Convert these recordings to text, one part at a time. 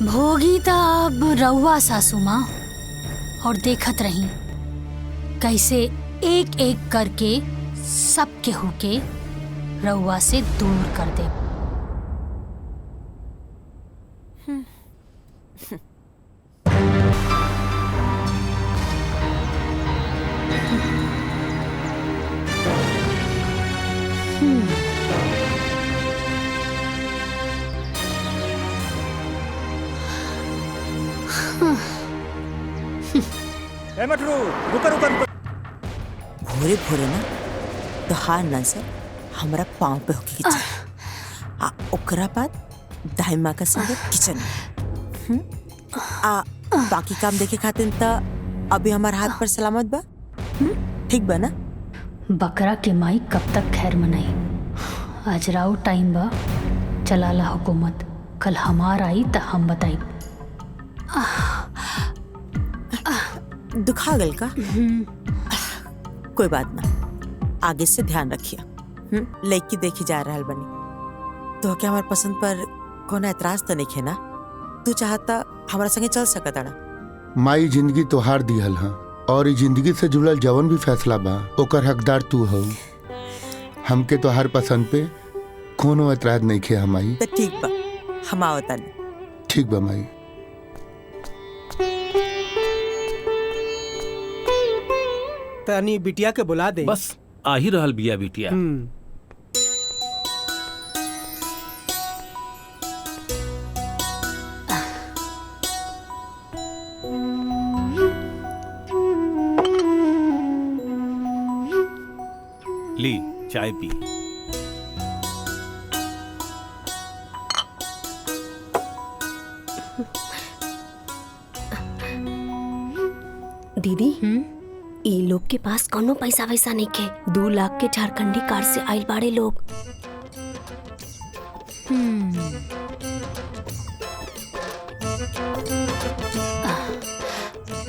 भोगी त अब रउआ सासू माँ, और देखत रही कैसे एक एक करके सब केहू के रउआ से दूर कर दे। मटरू रुका रुका रुका। भोरे भोरे ना तो हार नजर हमारा पाँव पे होके किचन ओकरा बाद दाई माँ का संगे किचन बाकी काम देखे खातिर त अभी हमार हाथ पर सलामत बा। ठीक बा ना? बकरा के माई कब तक खैर मनाई। आज राव टाइम बा, चलाला हुकूमत। कल हमार आई त हम बताई। दुखा गल का? कोई बात ना, आगे से ध्यान रखिए। लड़की देखी जा रहल बनी तो क्या हमारे पसंद पर कौन एतराज तो नहीं है ना? तू चाहता हमारा संगे चल सकता ना? माई जिंदगी तोहार दिहल हा, और इस जिंदगी से जुड़ल जवन भी फैसला बा ओकर हकदार तू हो। हमके तोहार पसंद पे कोनो एतराज नहीं खे हमाई। तो ठीक बा, हम आवता नहीं। ठीक बा माई। तनी बिटिया के बुला दे। बस आ ही रहल बिया बिटिया। ली चाय पी। दीदी ई लोग के पास कोनो पैसा वैसा नहीं के। 2 लाख के झारखंडी कार से आइल बाड़े लोग।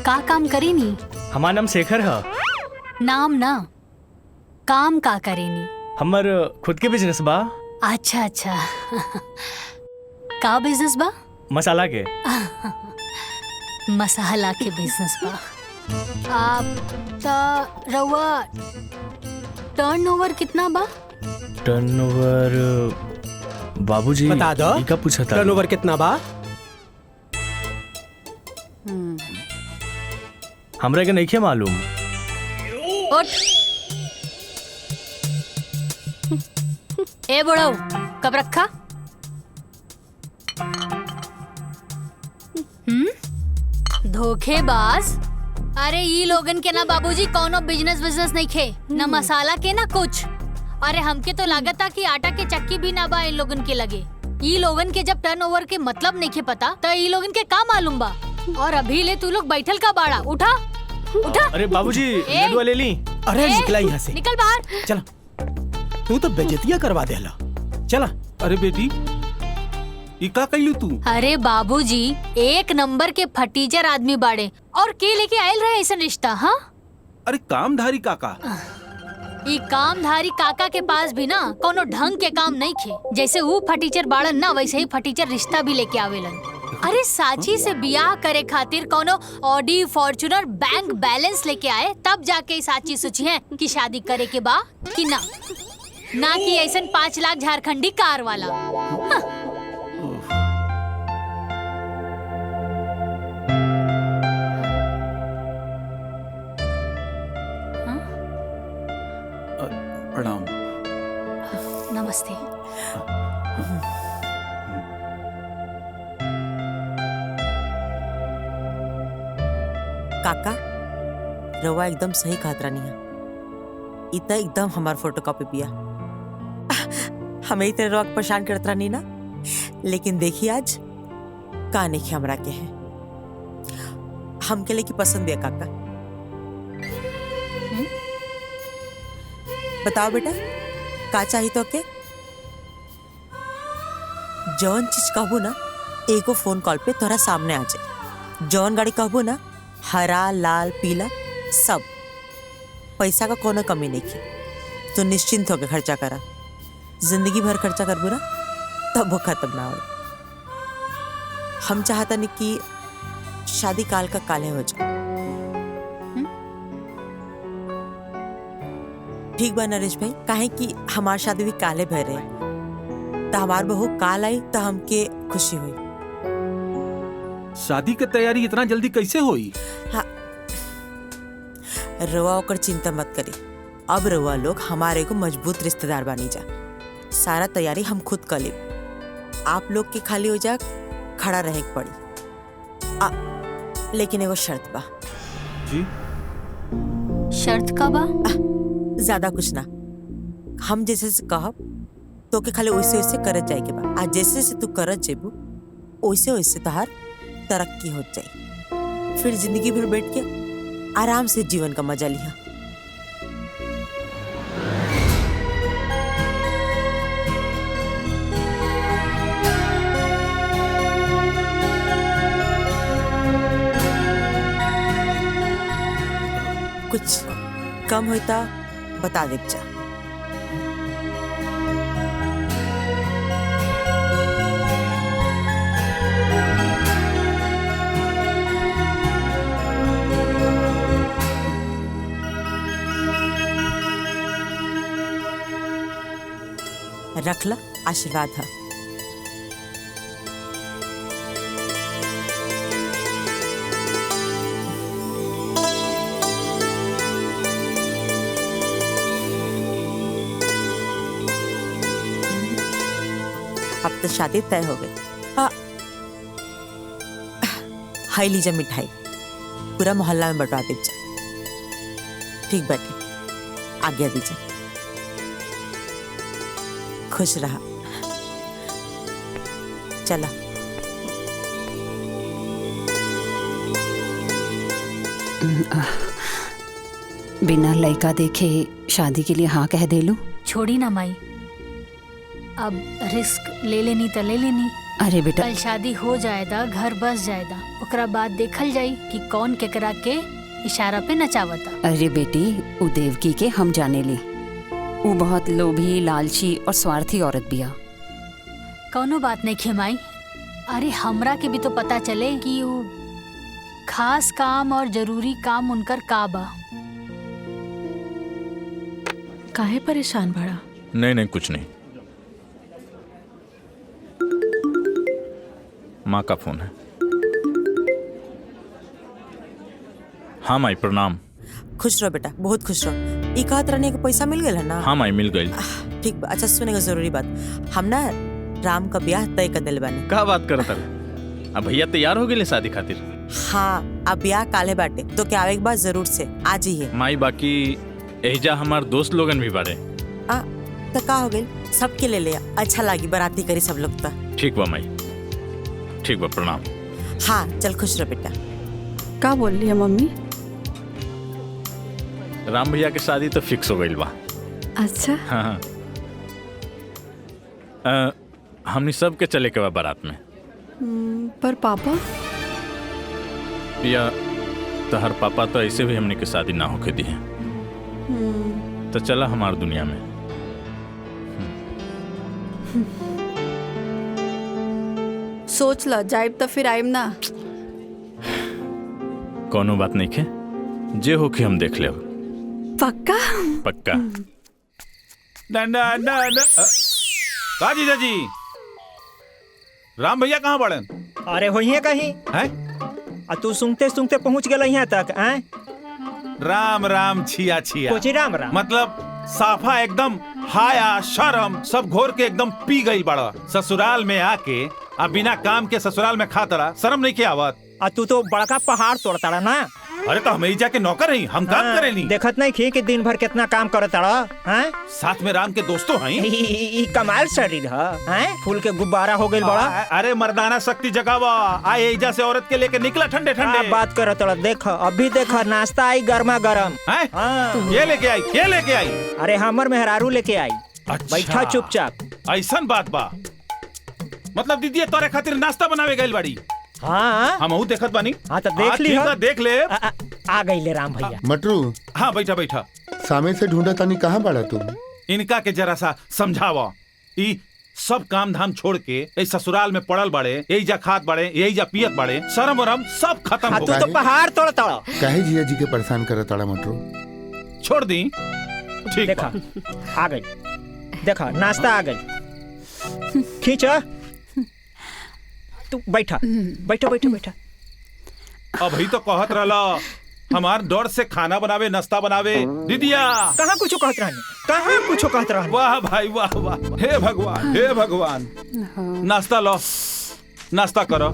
का काम करेनी? हमार नाम शेखर है। नाम ना, काम का करेनी? हमर खुद के बिजनेस बा। अच्छा अच्छा। का बिजनेस बा? मसाला के। मसाला के बिजनेस बा। आप त रउआ टर्नओवर कितना बा? टर्नओवर बाबूजी बता दो। ई का पूछा था? टर्नओवर कितना बा? हमरा के नहीं मालूम। उठ। ए बुढ़ऊ, कब रखा? धोखेबाज। अरे ई लोगन के ना बाबूजी कोनो बिजनेस नहीं खे, ना मसाला के ना कुछ। अरे हमके तो लागता कि आटा के चक्की भी ना बा इन लोगन के लगे। ई लोगन के जब टर्नओवर के मतलब नहीं खे पता तो ई लोगन के का मालूम बा। और अभी ले तू लोग बैठल का बाड़ा। उठा उठा। अरे बाबूजी लड्डू ले ली। अरे निकला यहाँ से। निकल बाहर। चला, तू तो बेइज्जतियां करवा देला। चला। अरे बेटी ई का कइलू तू? अरे बाबूजी एक नंबर के फटीचर आदमी बाड़े, और के लेके आयल रहे ऐसा रिश्ता? हाँ अरे कामधारी काका। ई कामधारी काका के पास भी ना कोनो ढंग के काम नहीं खे। जैसे वो फटीचर बाड़न ना, वैसे ही फटीचर रिश्ता भी लेके आवेलन। अरे साची से बियाह करे खातिर कोनो ऑडी फॉर्च्यूनर बैंक बैलेंस लेके आए, तब जाके साची सोची है कि शादी करे के बा कि ना कि ऐसा 5 लाख झारखंडी कार वाला। हाँ। प्रणाम। नमस्ते। काका रवा एकदम सही खातरा नहीं है। इतना एकदम हमार फोटोकॉपी पिया। हमें इतने रोक परेशान करता नहीं ना, लेकिन देखिए आज काने के हमरा के है। हम के लिए की पसंद है काका? बताओ बेटा, का चाहिए तो के? जौन चीज कहबू ना एगो फोन कॉल पे तोरा सामने आ जाए। जौन गाड़ी कहबू ना, हरा लाल पीला सब। पैसा का कोनो कमी नहीं की। तो निश्चिंत होकर खर्चा करा। जिंदगी भर खर्चा करबू ना तब वो खत्म ना हो। हम चाहता नहीं कि शादी काल का काले हो जाए। ठीक बा नरेश भाई, काहे कि हमार शादी भी काले भय रहे, तो हमार बहू काल आई तो हमके खुशी हुई। शादी की तैयारी इतना जल्दी कैसे हुई? हाँ, रवा होकर चिंता मत करी। अब रवा लोग हमारे को मजबूत रिश्तेदार बनी जा। सारा तैयारी हम खुद कर ले। आप लोग के खाली हो जा खड़ा रहे के पड़ी। लेकिन एगो शर्त बा। जी? शर्त का बा? ज्यादा कुछ ना, हम जैसे से कहब तो के खाली वैसे वैसे करत जाए के बा। आज जैसे से तू करत जेबू वैसे वैसे तहार तरक्की हो जाए। फिर जिंदगी भर बैठ के आराम से जीवन का मजा लिया। कुछ कम होता बता दे जा। रख ला, आशीर्वाद है। अब तो शादी तय हो गई। हाई लीजा मिठाई पूरा मोहल्ला में बंटवा दीजिए। ठीक बैठे, आज्ञा दीजिए। खुश रहा। चला। बिना लड़का देखे शादी के लिए हाँ कह दे लू? छोड़ी ना माई, अब रिस्क ले लेनी तो ले लेनी। अरे बेटा, कल शादी हो जाएगा, घर बस जाएगा, ओकरा बाद देखल जाई कि कौन केकरा के इशारा पे नचावता। अरे बेटी, उ देवकी के हम जाने ली। उ बहुत लोभी, लालची और स्वार्थी औरत बिया। कौनो बात नहीं खेमाई। अरे हमरा के भी तो पता चले कि वो खास काम और जरूरी काम उनकर का बा। काहे परेशान बड़ा? नहीं नहीं, कुछ नहीं। माँ का फोन है। हाँ माई, प्रणाम। खुश रहो बेटा, बहुत खुश रहो। ई कहत रहने के पैसा मिल गया ना? हाँ माई, मिल गई। ठीक बा। अच्छा सुने का जरूरी बात, हम ना राम का ब्याह तय कर दिल बानी। का बात करत रहे? अब भैया तैयार हो गए शादी खातिर? हाँ, अब ब्याह काले बाटे तो क्या आवे के बाद जरूर से आ जाइए। माई, बाकी एजा हमार दोस्त लोगन भी बारे। तो का हो गई, सबके ले लिया। अच्छा लगी, बाराती करी सब लोग। तो ठीक बा माई, ठीक बा, प्रणाम। हाँ चल, खुश रहो बेटा। का बोल रही है मम्मी? राम भैया की शादी तो फिक्स हो गई बा। अच्छा। हाँ। हमनी सब के चले के बा बारात में। पर पापा? या तो हर पापा तो ऐसे भी हमने की शादी ना होके दी है। तो चला हमार दुनिया में। सोच ला, जाइब तो फिर आइब ना। कोनो बात नहीं खे, जे होके हम देख ले। पक्का? पक्का। का जीजा जी, राम भैया कहाँ पड़े? अरे होइए कहीं हैं? तू सुनते सुनते पहुंच गए यहाँ तक। राम राम छिया छिया। कोची राम राम? मतलब साफा एकदम हाया शर्म सब घोर के एकदम पी गई बड़ा। ससुराल में आके अब बिना काम के ससुराल में खाता शर्म नहीं के आवत? तू तो बड़का पहाड़ तोड़ता रहा ना। अरे तो हम ही जाके नौकर हैं, हम काम करे नहीं। देखत नहीं खी कि दिन भर कितना काम करता रहा। साथ में राम के दोस्तों हैं। कमाल शरीर है, फूल के गुब्बारा हो गई बड़ा। अरे मर्दाना शक्ति जगावा, आए एजा से औरत के लेके निकला ठंडे ठंडे। बात करो तोड़ा, देख अभी देख नाश्ता आई गर्मा गर्म। ये लेके आई, ये लेके आई। अरे हमर मेहरारू लेके आई। अच्छा। बैठा चुपचाप। ऐसा बात बा, मतलब दीदी तोरे खातिर नाश्ता बनावे गई बाड़ी। हाँ हम देखत बानी। हाँ तो देख ली, देख ले। आ गई ले राम भैया। मटरू, हाँ बैठा बैठा। सामे से ढूंढा तानी, कहाँ पड़ा तुम? इनका के जरा सा समझावा। ई सब काम धाम छोड़ के इस ससुराल में पड़ल बड़े, यही जा खात बड़े, यही जा पियत बड़े, शर्म वरम सब खत्म हो तू गए। तो पहाड़ तोड़ तोड़ काहे जिया जी के परेशान करत ताड़ा मटरू? छोड़ दी। ठीक देखा बा। आ गई, देखा नाश्ता आ गई। खींच तू बैठा बैठा बैठा बैठा। अब ही तो कहत रहला हमार डर से खाना बनावे, नाश्ता बनावे। दीदिया कहाँ कुछ कहत रहनी, कहाँ कुछ कहत रहनी। वाह भाई वाह वाह, हे भगवान हे भगवान। नाश्ता लो, नाश्ता करो।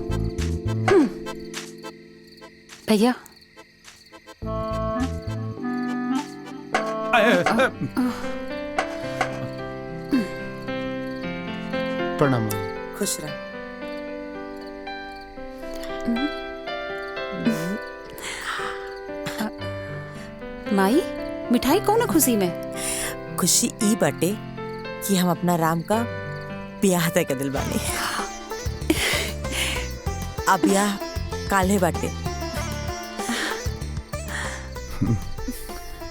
भैया प्रणाम। खुश रह। माई मिठाई कौन है खुशी में? खुशी ई बाटे कि हम अपना राम का ब्याह तय कर दिल बानी। अब ब्याह काल्हे बाटे।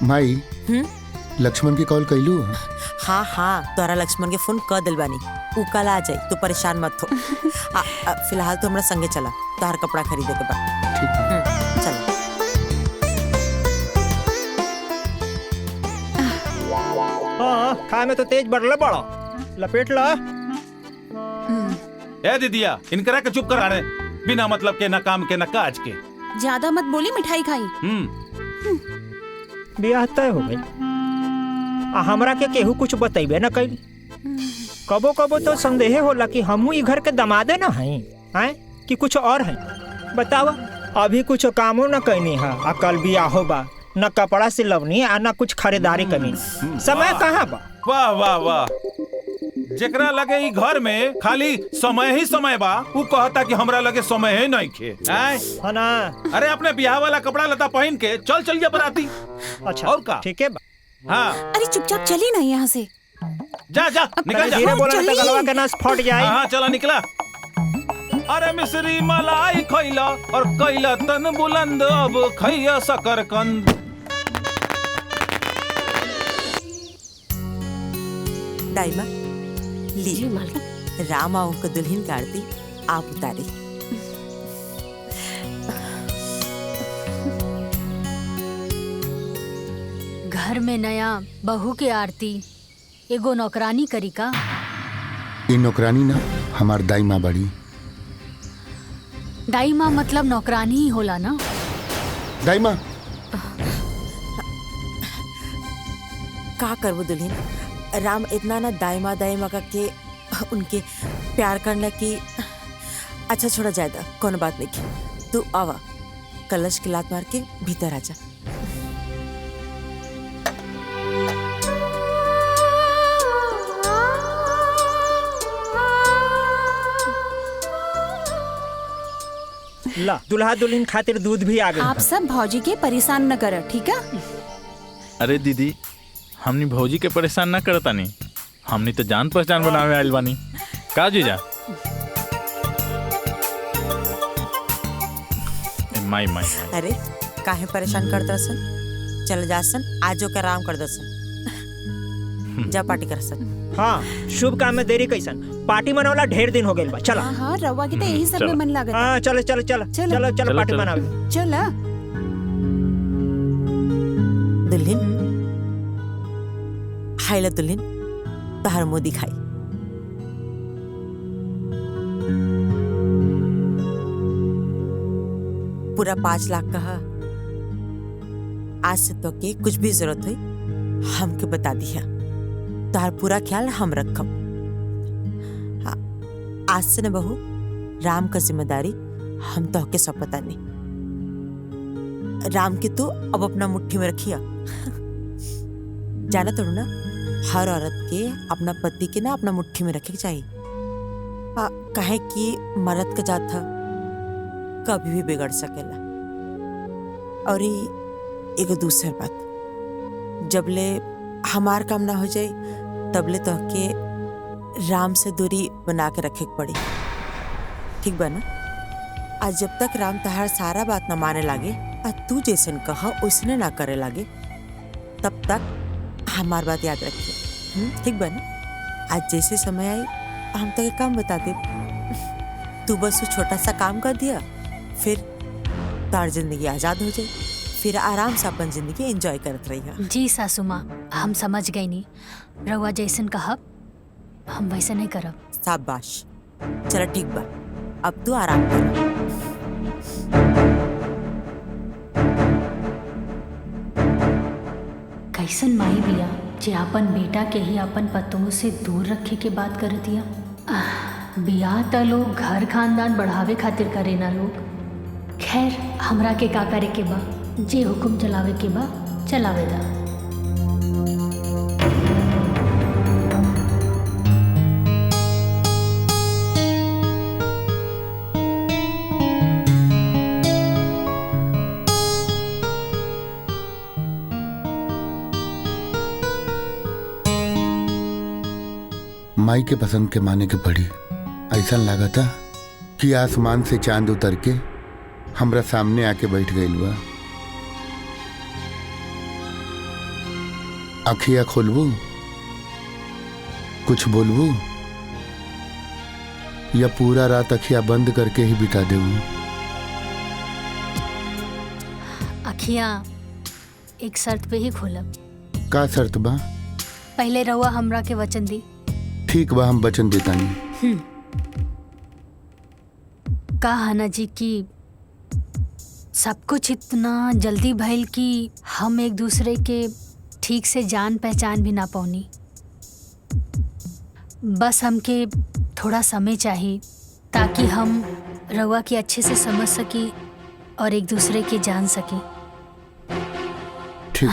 माई लक्ष्मण की कॉल कैलू? हाँ हाँ, तोरा लक्ष्मण के फोन कर दिल बानी। ऊ कल आ जाए, तू परेशान मत हो। फिलहाल तो हमरा संगे चला, तोहर कपड़ा खरीदे के बाद। चला। हाँ, खाए में तो तेज बढ़ले बड़ा, लपेट ला। ए दीदिया, इनकरा के चुप कराने, बिना मतलब के, न काम के, न काज के। ज्यादा मत बोली, मिठाई खाई। ब्याह तय हो गई, हमरा के केहू कुछ बतेबे न कइल। कबो कबो तो संदेह होला कि हमू ई घर के दमादे न हई, हैं कि कुछ और है। बतावा, अभी कुछ कामो न कैनी है, आ कल बियाहो बा, न कपड़ा सिलवनी आ न कुछ खरीदारी करनी। समय कहाँ बा? वाह वाह वाह। जेकरा लगे ई घर में खाली समय ही समय बा, ऊ कहता कि हमरा लगे समय ही नहीं खे। है ना? अरे अपने ब्याह वाला कपड़ा लता पहन के चल चलिए बराती। अच्छा और का? ठीक है बा। हाँ अरे चुपचाप चली ना यहाँ से। जा जा निकल जा। धीरे बोला न तो गलवा के नस फट जाए। हाँ चला निकला। अरे मिश्री मलाई खैला और कैला तन बुलंद, अब खैया शकरकंद। दाइमा ली, राम आओ को दुल्हन की आरती आप उतारी। घर में नया बहू के आरती एगो नौकरानी करी का? ये नौकरानी ना हमार दाई माँ बड़ी। दाई माँ मतलब नौकरानी ही होला ना? दाई माँ का करबो दुल्हन, राम इतना ना दाइमा दाइमा का के उनके प्यार करने की। अच्छा छोड़ा जाएगा, कौन बात नहीं। तू आवा, कलश की लात मार के भीतर आ जा। ला, दुल्हा दुल्हन खातिर दूध भी आ गई। आप सब भौजी के परेशान न कर, ठीक है? अरे दीदी, हमनी भौजी के परेशान ना करता नहीं, हमनी तो जान पहचान बनावे आइल बानी। का जीजा? माई माई। अरे काहे परेशान करता सन? चल जा सन, आजो का आराम कर दसन। जा पार्टी कर सन। हाँ, शुभ काम में देरी कैसन, पार्टी मनावला ढेर दिन हो गइल बा। चला। हाँ, रवा की तो यही सब में मन लागत। हाँ चलो चलो चलो चलो चलो पार्टी मनावे। चला। दुल्हन हाइला, दुल्हन तहर मुंह दिखाई। पूरा 5 लाख कहा। आज से तो के कुछ भी जरूरत हुई हमके बता दिया, तोहर पूरा ख्याल हम रखब। हाँ, आज से न बहू, राम का जिम्मेदारी हम तो के सब पता नहीं। राम के तू अब अपना मुट्ठी में रखिया। जाना तो ना, हर औरत के अपना पति के ना अपना मुट्ठी में रखे के चाहिए। कहे कि मर्द का जात था कभी भी बिगड़ सकेला। और एगो दूसर बात, जबले हमार काम ना हो जाए तबले तो के राम से दूरी बना के रखे के पड़ी, ठीक बा ना? आज जब तक राम तहार सारा बात ना माने लागे और तू जैसन कहा उसने ना करे लागे, तब तक हमार बात याद रखिए, ठीक बा ना? आज जैसे समय आई हम तो एक काम बता दे, तू बस वो छोटा सा काम कर दिया, फिर तार जिंदगी आजाद हो जाए, फिर आराम से अपन जिंदगी एंजॉय करत रही है। जी सासू माँ, हम समझ गई नी। रउआ जैसन कहब हम वैसे नहीं करब। शाबाश, चलो ठीक बा, अब तू आराम कर। कैसन माई बिया जे अपन बेटा के ही अपन पतों से दूर रखे के बात कर दिया। बिया त लोग घर खानदान बढ़ावे खातिर करे ना लोग। खैर हमरा के का करे के बा, जे हुक्म चलावे के बा चलावे दा। माई के पसंद के माने के पड़ी। ऐसा लगा था कि आसमान से चांद उतर के हमरा सामने आके बैठ गइल बा। अखिया खोलबू, कुछ बोलबू, या पूरा रात अखिया बंद करके ही बिता देबू? अखियाँ एक शर्त पे ही खोलब। का शर्त बा? पहले रउआ हमरा के वचन दी। ठीक बा, हम वचन देतानी। कहा ना जी कि सब कुछ इतना जल्दी भइल कि हम एक दूसरे के ठीक से जान पहचान भी ना पौनी। बस हमके थोड़ा समय चाहिए ताकि हम रउआ के अच्छे से समझ सकी और एक दूसरे के जान सकी। ठीक।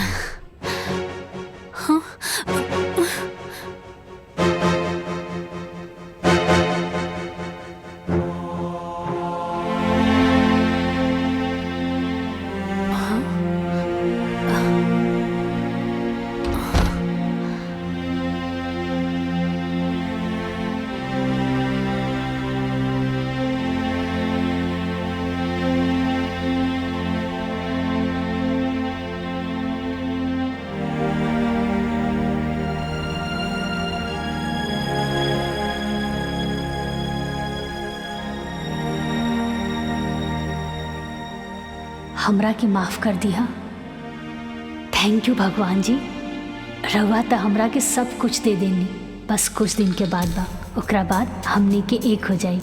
हमरा के माफ कर दिया। थैंक यू भगवान जी। रवा त हमरा के सब कुछ दे देनी, बस कुछ दिन के बाद बा, ओकरा बाद हमने के एक हो जाई।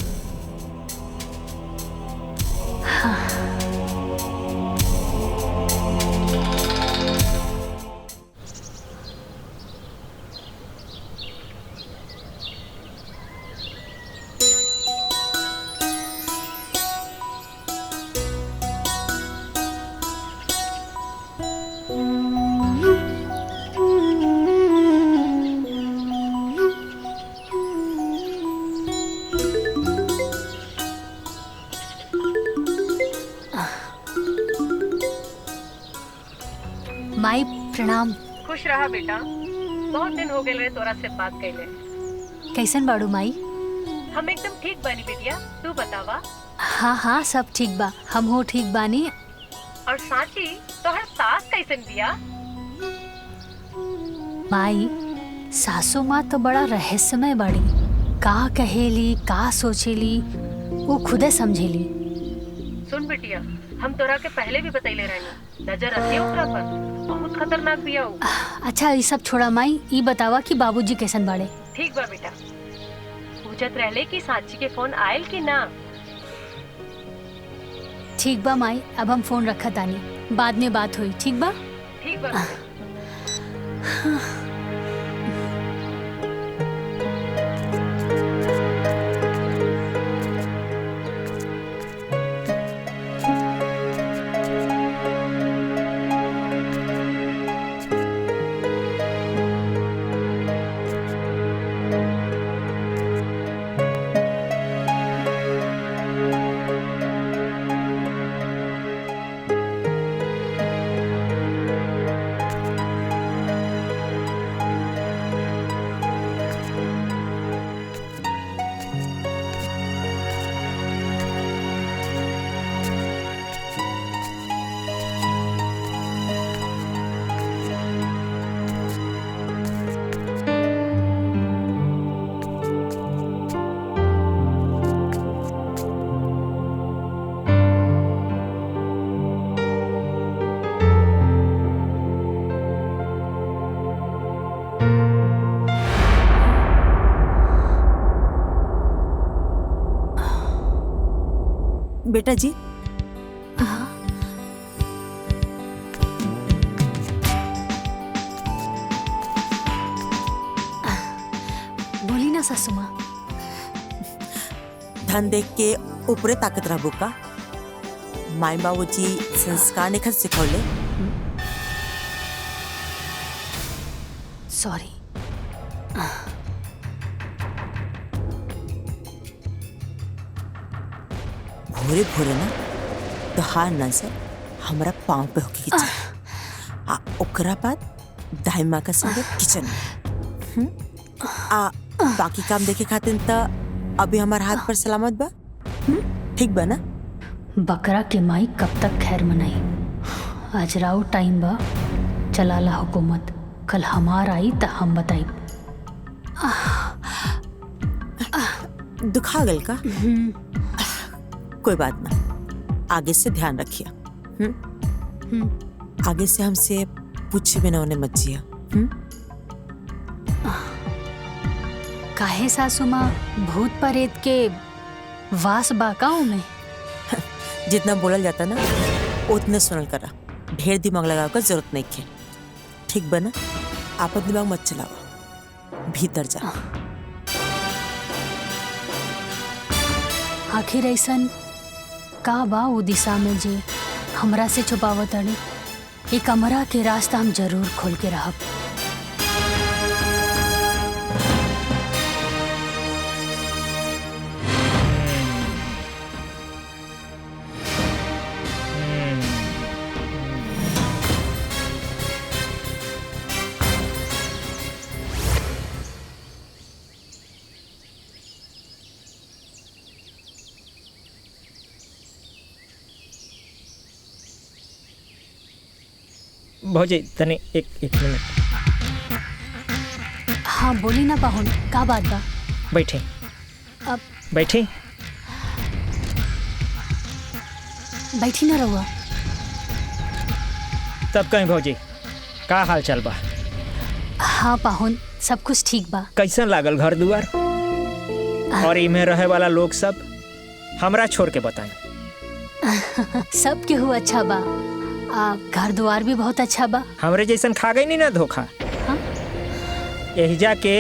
हाँ। माई प्रणाम। खुश रहा बेटा, बहुत दिन हो गए तोरा से बात कैले। कैसन बाड़ू माई? हम एकदम ठीक बानी बेटिया, तू बतावा। हाँ हाँ सब ठीक बा, हम हो ठीक बानी। और साची तोहर सास कैसन बिया? माई सासू माँ तो बड़ा रहस्यमय बाड़ी। का कहेली का सोचेली वो खुदे समझेली। सुन बेटिया, हम तोरा के पहले भी बतैले रहनी, नजर रखियो ओकरा पर, बहुत खतरनाक बिया उ। अच्छा ये सब छोड़ा माई, ये बतावा कि बाबूजी कैसन बाड़े? ठीक बा बेटा। पूछत रहले कि साची के फोन आयल कि ना? ठीक बा माई, अब हम फोन रखत आनी, बाद में बात हुई। ठीक बा? ठीक बा। बेटा जी बोली ना सासू माँ। धन देख के ऊपरे ताकत रहबो का? माई बाबूजी संस्कार निखत सिखौले। सॉरी। भोरे भोरे ना तोहार नजर हमरा पाँव पे होके के चाहिए। आ ओकरा बाद दाई माँ का संगे किचन में। आ बाकी काम देखे खातिर त अभी हमार हाथ पर सलामत बा। ठीक बा ना? बकरा के माई कब तक खैर मनाई। आज राउ टाइम बा, चलाला हुकूमत। कल हमार आई त हम बताई। दुखा गल का? कोई बात ना, आगे से ध्यान रखिए। आगे से हमसे पूछे बिना उन्हें मत जिया। काहे सासू माँ, भूत प्रेत के वास बाकाओं में? जितना बोलल जाता ना उतने सुनल करा। ढेर दिमाग लगावे का जरूरत नहीं है। ठीक बना? आपन दिमाग मत चलावा, भीतर जा। आखिर ऐसन का बा उ दिशा में जे हमरा से छुपावत अड़ी? ये कमरा के रास्ता हम जरूर खोल के रहब। भौजी तने एक मिनट। हाँ बोली ना पाहुन, का बात बा? बैठे अब बैठे। बैठी ना रहुआ। तब कहीं भौजी का हाल चाल बा? हाँ पाहुन, सब कुछ ठीक बा। कैसन लागल घर दुआर और इमे रहे वाला लोग सब? हमरा छोड़ के बताएं। सब केहू अच्छा बा। घर द्वार भी बहुत अच्छा बा। हमरे जैसन खा गई नहीं ना धोखा। हाँ? एहिजा के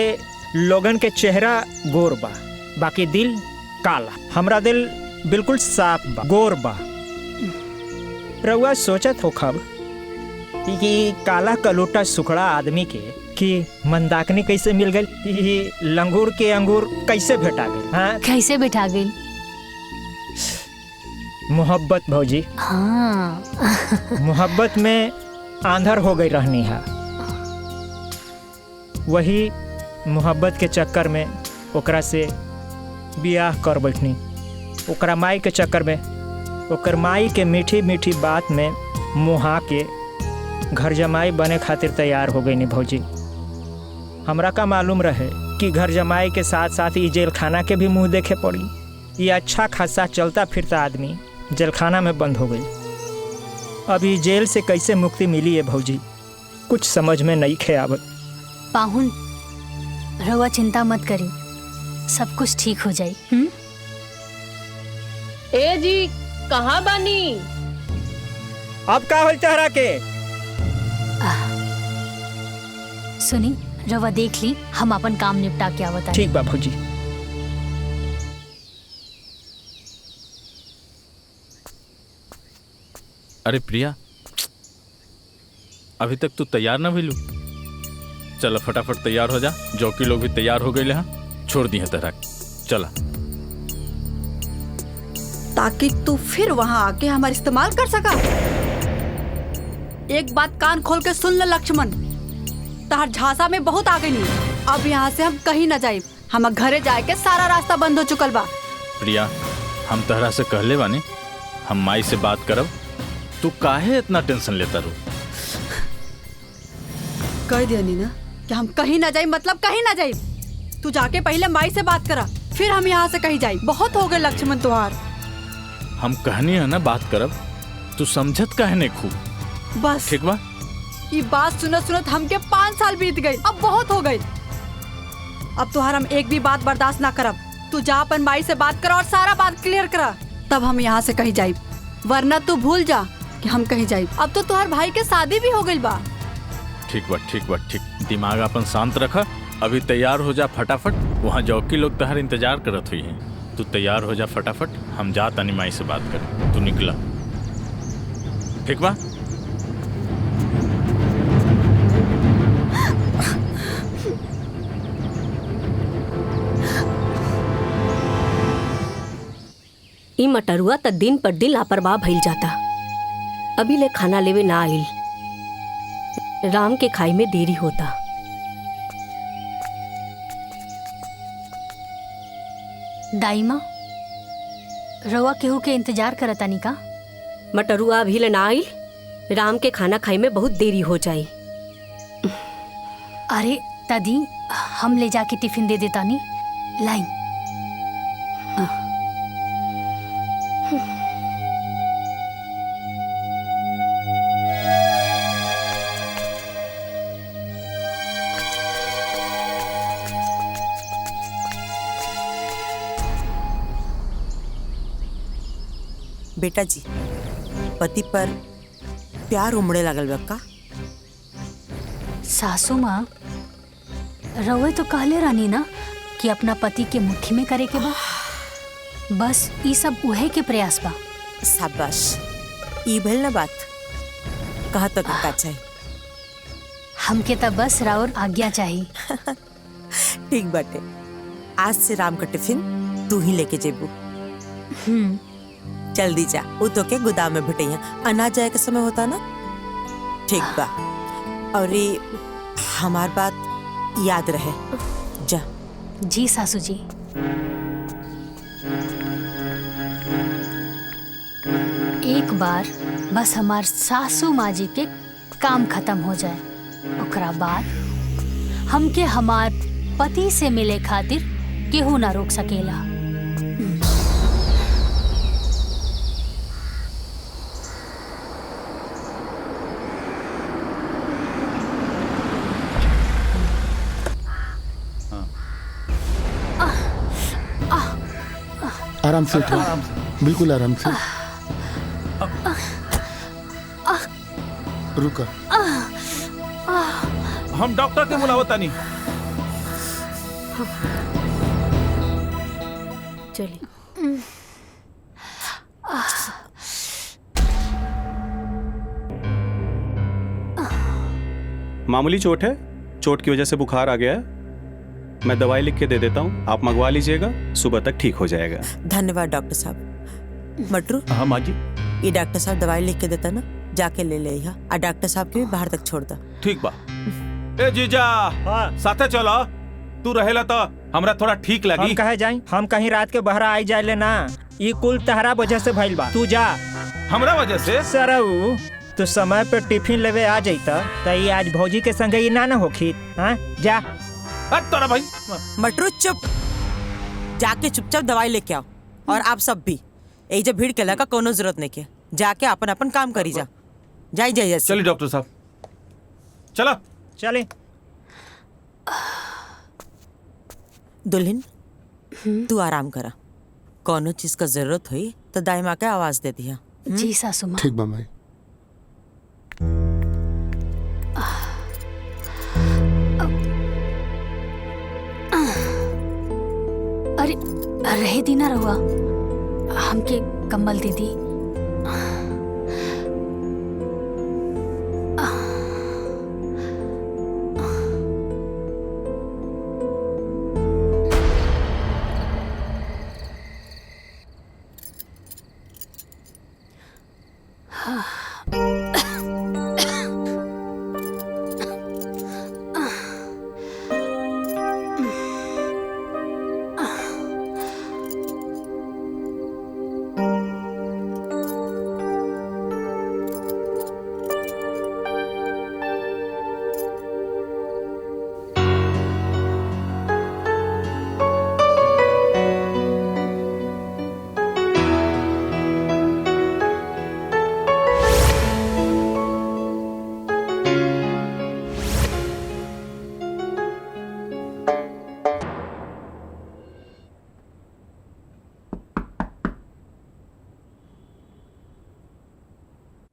लोगन के चेहरा गोर बा, बाकी दिल काला। हमरा दिल बिल्कुल साफ बा, गोर बा। रउआ सोचत हो खब कि काला कलोटा सुखड़ा आदमी के कि मंदाकिनी कैसे मिल गई? लंगूर के अंगूर कैसे भेटा गई? हाँ? कैसे बैठा गई? मोहब्बत भौजी। हाँ। मोहब्बत में आंधर हो गई रहनी है। वही मोहब्बत के चक्कर में ओकरा से बियाह कर बैठनी। ओकरा माई के चक्कर में, ओकर माई के मीठी मीठी बात में मुहा के घर जमाई बने खातिर तैयार हो गई नी भौजी। हमरा का मालूम रहे कि घर जमाई के साथ साथ ये जेल खाना के भी मुंह देखे पड़ी। ये अच्छा खासा चलता फिरता आदमी जेल खाना में बंद हो गई। अभी जेल से कैसे मुक्ति मिली है भौजी, कुछ समझ में नहीं खे आवत। पाहुन रहुआ चिंता मत करी, सब कुछ ठीक हो जाई। ए जी कहाँ बानी? अब का होल तहरा के? सुनी, रहुआ देख ली, हम अपन काम निपटा के आवत। ठीक बा भौजी। अरे प्रिया, अभी तक तू तैयार ना भइलू? चल फटाफट तैयार हो जा। जौकी लोग भी तैयार हो गए हैं, छोड़ दी है तरह। चला। ताकि तू फिर वहाँ आके हमारा इस्तेमाल कर सका। एक बात कान खोल के सुन ले लक्ष्मण, तहार झांसा में बहुत आ गई नहीं। अब यहाँ से हम कहीं न जाए। हम घरे जाए के सारा रास्ता बंद हो चुकल बा। प्रिया, हम तहरा से कहले बानी हम माई से बात करब। तू काहे इतना टेंशन लेता रू? कह दिया ना कि हम कहीं ना जाए, मतलब कहीं ना जाए। तू जाके पहले माई से बात करा, फिर हम यहाँ से कहीं जाए। बहुत हो गए लक्ष्मण तुहार। हम कहनी है ना बात करब, तू समझत काहे नहीं खूब? बस ठीक बा। ये बात सुनत सुनत हमके 5 साल बीत गए। अब बहुत हो गए। अब तुहार हम एक भी बात बर्दाश्त ना करब। तू जा अपन माई से बात करा और सारा बात क्लियर करा। तब हम यहाँ से कहीं जाइब, वरना तू भूल जा कि हम कहीं जाइब। अब तो तुम्हार भाई के शादी भी हो गई बा। ठीक बा ठीक बा ठीक। दिमाग अपन शांत रखा। अभी तैयार हो जा फटाफट। वहाँ जौकी लोग तहर इंतजार करत हुई हैं। तू तैयार हो जा फटाफट। हम जा तनी माई से बात करें। तू निकला, ठीक बा? ई मटरुआ त दिन पर दिन लापरवाह भइल जाता। अभी ले खाना लेवे ना आइल। राम के खाई में देरी होता। दाई माँ, रवा केहू के इंतजार करतानी का? मटरुआ अभी ले ना आइल। राम के खाना खाई में बहुत देरी हो जाई। अरे दादी, हम ले जाके टिफिन दे देतानी। लाई। बेटा जी, पति पर प्यार उमड़े लागल बा का? सासू माँ, रवे तो कहले रानी ना कि अपना पति के मुट्ठी में करे के बा। बस ये सब उहे के प्रयास बा। शाबाश, ई भइल ना बात। कहा तो का चाहिए? हमके तो बस राउर आज्ञा चाहिए। ठीक बाटे। आज से राम का टिफिन तू ही लेके जेबू। जल्दी जा, वो तो के गोदाम में भटैया अनाज जाए का समय होता ना। ठीक बा। और ये हमार बात याद रहे। जा। जी सासू जी। एक बार बस हमार सासू माँ जी के काम खत्म हो जाए, ओकरा बाद हमके हमार पति से मिले खातिर केहू ना रोक सकेला। आराम से उठो, बिल्कुल आराम से। रुका। हम डॉक्टर के बुलावता नहीं। चलिए। मामूली चोट है, चोट की वजह से बुखार आ गया है। मैं दवाई लिख के दे देता हूँ, आप मंगवा लीजिएगा, सुबह तक ठीक हो जाएगा। धन्यवाद डॉक्टर साहब। मटरू। हाँ माँ जी। ये डॉक्टर साहब दवाई लिख के देता ना, जाके ले ले यहाँ। और डॉक्टर साहब के भी बाहर तक छोड़ दा। ठीक बा। ए जीजा, साथे चलो। तू रहेला तो हमरा थोड़ा ठीक लगी। हम कहे जाई? हम कहीं रात के बहरा आई जाए लेना। ये कुल तहरा वजह से भइल बा। तू जा। हमरा वजह से? सरऊ, तू समय पे टिफिन लेवे आ जाता तो ये आज भौजी के संगे ये ना होखी। हाँ जा। तोरा भाई। मटरू चुप। जाके चुपचाप दवाई लेके आओ। और आप सब भी यही जब भीड़ के लगा कोनो जरूरत नहीं के, जाके अपन अपन काम करी जा। जाई जाइए। चलिए डॉक्टर साहब, चलो। चले। दुल्हन, तू आराम करा। कोनो चीज का जरूरत हुई तो दाई माँ के आवाज दे दिया। जी सासू माँ। ठीक बा माई। अरे रहे दी ना रहुआ, हमके कंबल दे दी।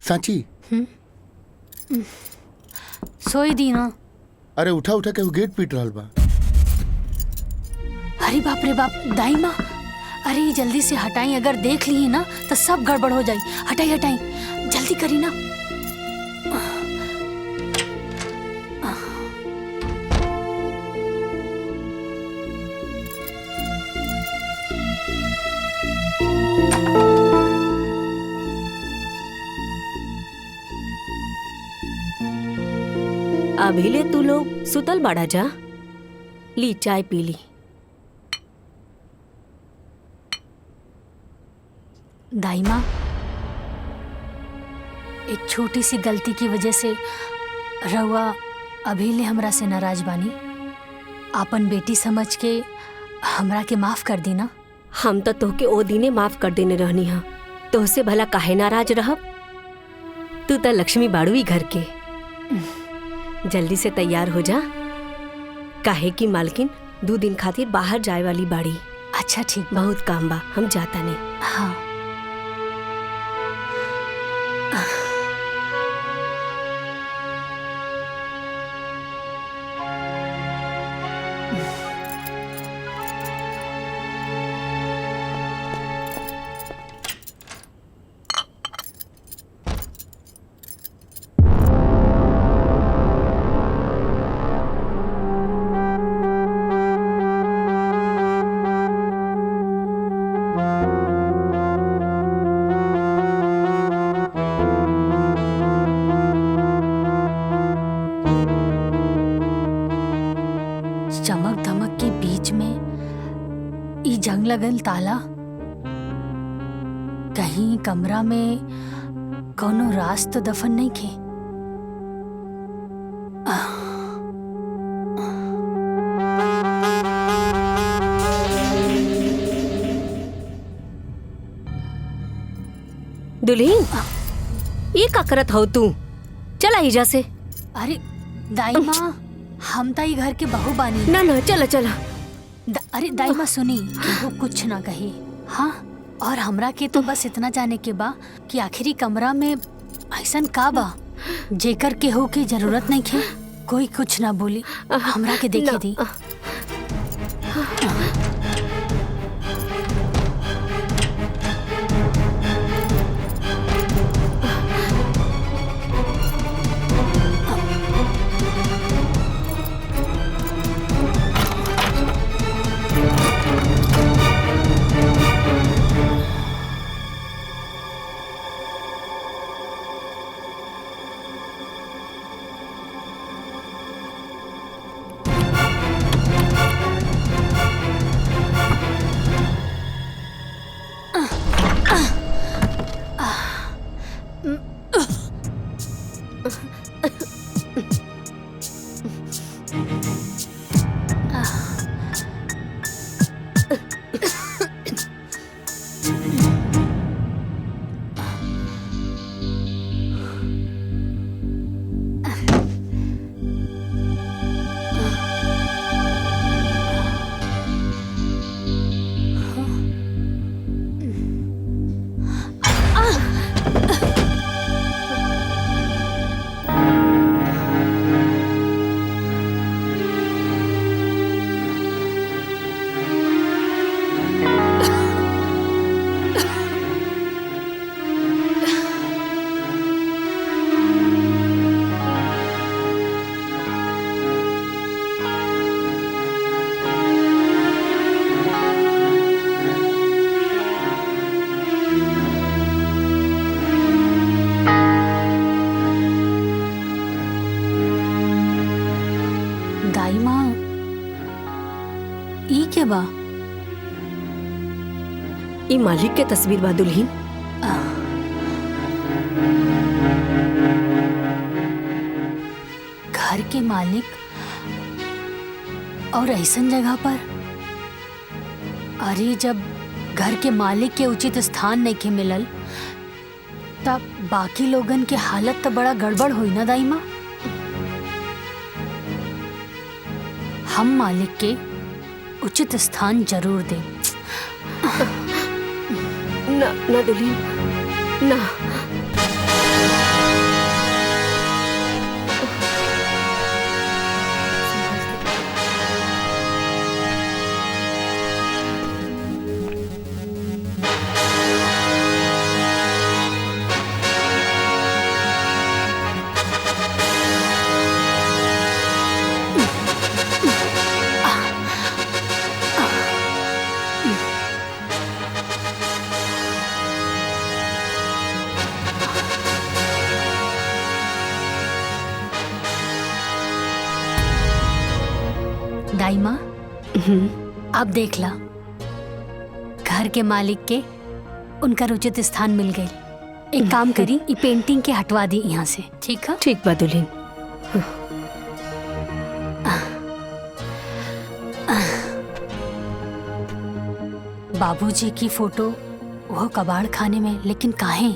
सांची सोई दी ना। अरे उठा उठा के वो गेट पीट रहल बा। अरे बाप रे बाप दाई माँ, अरे ये जल्दी से हटाई, अगर देख लिए ना तो सब गड़बड़ हो जाई। हटाई हटाई जल्दी करी ना। अभी ले तू लोग सुतल बाड़ा जा, ली चाय पी ली। दाई माँ, एक छोटी सी गलती की वजह से रउआ अभी ले हमरा से नाराज बानी। आपन बेटी समझ के हमरा के माफ कर दी ना। हम तो तोहके ओ दिने माफ कर देने रहनी हा, तोहसे भला काहे नाराज रहब। तू तो लक्ष्मी बाड़ुई घर के। जल्दी से तैयार हो जा, काहे की मालकिन 2 दिन खातिर बाहर जाए वाली बाड़ी। अच्छा ठीक, बहुत काम बा, हम जाता नहीं। हाँ चमक धमक के बीच में ई जंग लगल ताला, कहीं कमरा में कोनो राज तो दफन नहीं खे। दुल्हीन, ये का करत हो तू? चला हिजा से। अरे दाई माँ, हम तो ये घर के बहू बानी। ना ना चला चला। अरे दाई माँ सुनी, वो कुछ ना कही। हाँ, और हमरा के तो बस इतना जाने के बा कि आखिरी कमरा में ऐसन का बा जेकर केहू के जरूरत नहीं खे। कोई कुछ ना बोली, हमरा के देखे दी। दाई माँ, ई के बा? ई मालिक के तस्वीर बा दुल्हीन। घर के मालिक और ऐसन जगह पर? अरे जब घर के मालिक के उचित स्थान नहीं के मिलल, तब बाकी लोगन के हालत तो बड़ा गड़बड़ हुई ना दाई माँ। हम मालिक के उचित स्थान जरूर दें। ना ना दुल्हीन, ना। जाई माँ। अब देख ला, घर के मालिक के उनका उचित स्थान मिल गई। एक काम करी, ये पेंटिंग के हटवा दी यहाँ से, ठीक है? ठीक बा दुल्हन। बाबूजी की फोटो वो कबाड़ खाने में, लेकिन काहे?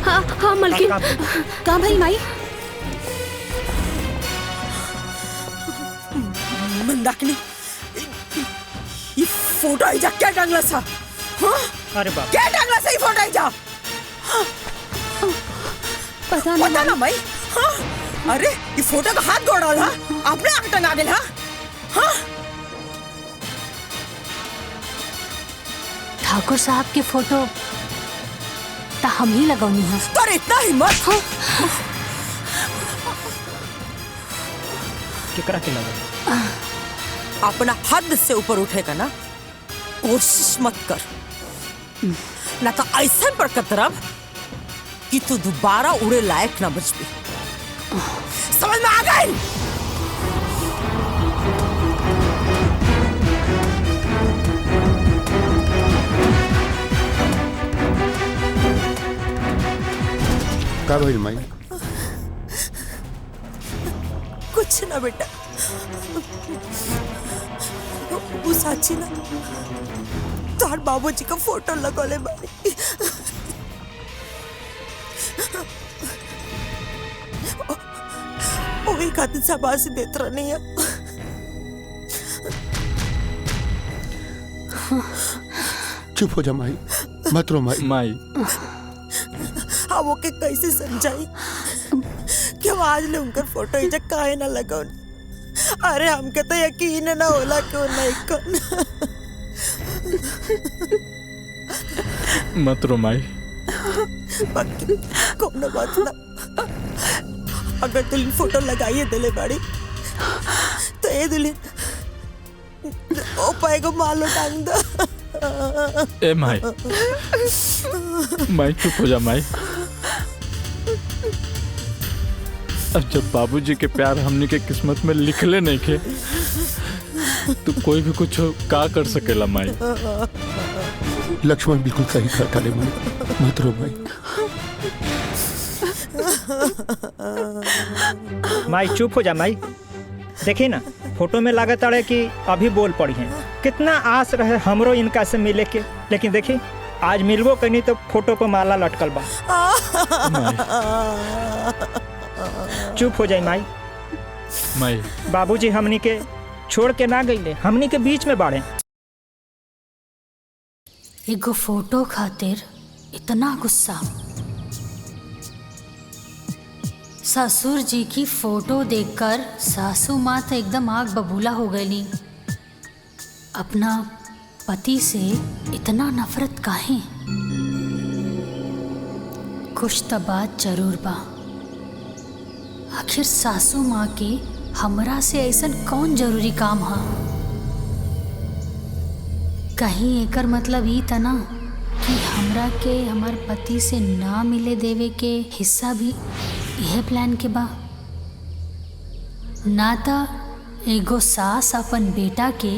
हाँ हाँ मलकिन, कहाँ भाई माई? मंदाकिनी, ये फोटो आई जा क्या टांगला सा? हाँ? अरे बाप, क्या टांगला सा ये फोटो आई जा? पता ना भाई। हाँ? अरे ये फोटो का हाथ गोड़ डाला, आपने आग टंगा दिल हाँ? हाँ? ठाकुर साहब के फोटो ता हम ही लगौनी है। तो इतना हिम्मत हो? केकरा के लगा? अपना हद से ऊपर उठेगा ना, कोशिश मत कर, ना तो ऐसा पर कतरब कि तू दोबारा उड़े लायक ना बच भी। समझ में आ गई? का भइल माई? कुछ ना बेटा, वो साची ना तोहर बाबूजी का फोटो लगोले बानी। वही खातिर शाबाशी देत रहनी है। चुप हो जा माई, मत रो माई। माई हाँ, वो के कैसे समझाई कि वो आज ले उनकर फोटो इजा काहे ना लगौन। अरे हमके तो यकीन ना होला कि वो नहीं कौन। मत रो माई। बाकी कोनो बात ना, अगर दुल्हन फोटो लगाइए दिले बाड़ी तो ये दुल्हन ओ पाएगो मालो टांग दो। ए माई, माई चुप हो जा माई। अब जब बाबूजी के प्यार हमनी के किस्मत में लिखले नहीं के, तो कोई भी कुछ का कर सकेला माई। लक्ष्मण बिल्कुल सही कहता ले माई, मत रो माई। माई चुप हो जा माई। देखी ना, फोटो में लागत अड़े कि अभी बोल पड़ी हैं। कितना आस रहे हमरो इनका से मिले के, लेकिन देखी आज मिलबो कहीं तो फोटो पर माला लटकल बा। चुप हो जाए माई। माई बाबूजी हमनी के छोड़ के ना गईले, हमनी के बीच में बाड़े। एगो फोटो खातिर इतना गुस्सा। ससुर जी की फोटो देखकर सासू माँ तो एकदम आग बबूला हो गई। अपना पति से इतना नफरत काहे? कुछ तो बात जरूर बा। आखिर सासू माँ के हमरा से ऐसा कौन जरूरी काम हा? कहीं एकर मतलब ई तना कि हमरा के हमार पति से ना मिले देवे के हिस्सा भी यह प्लान के बा। ना ता एगो सास अपन बेटा के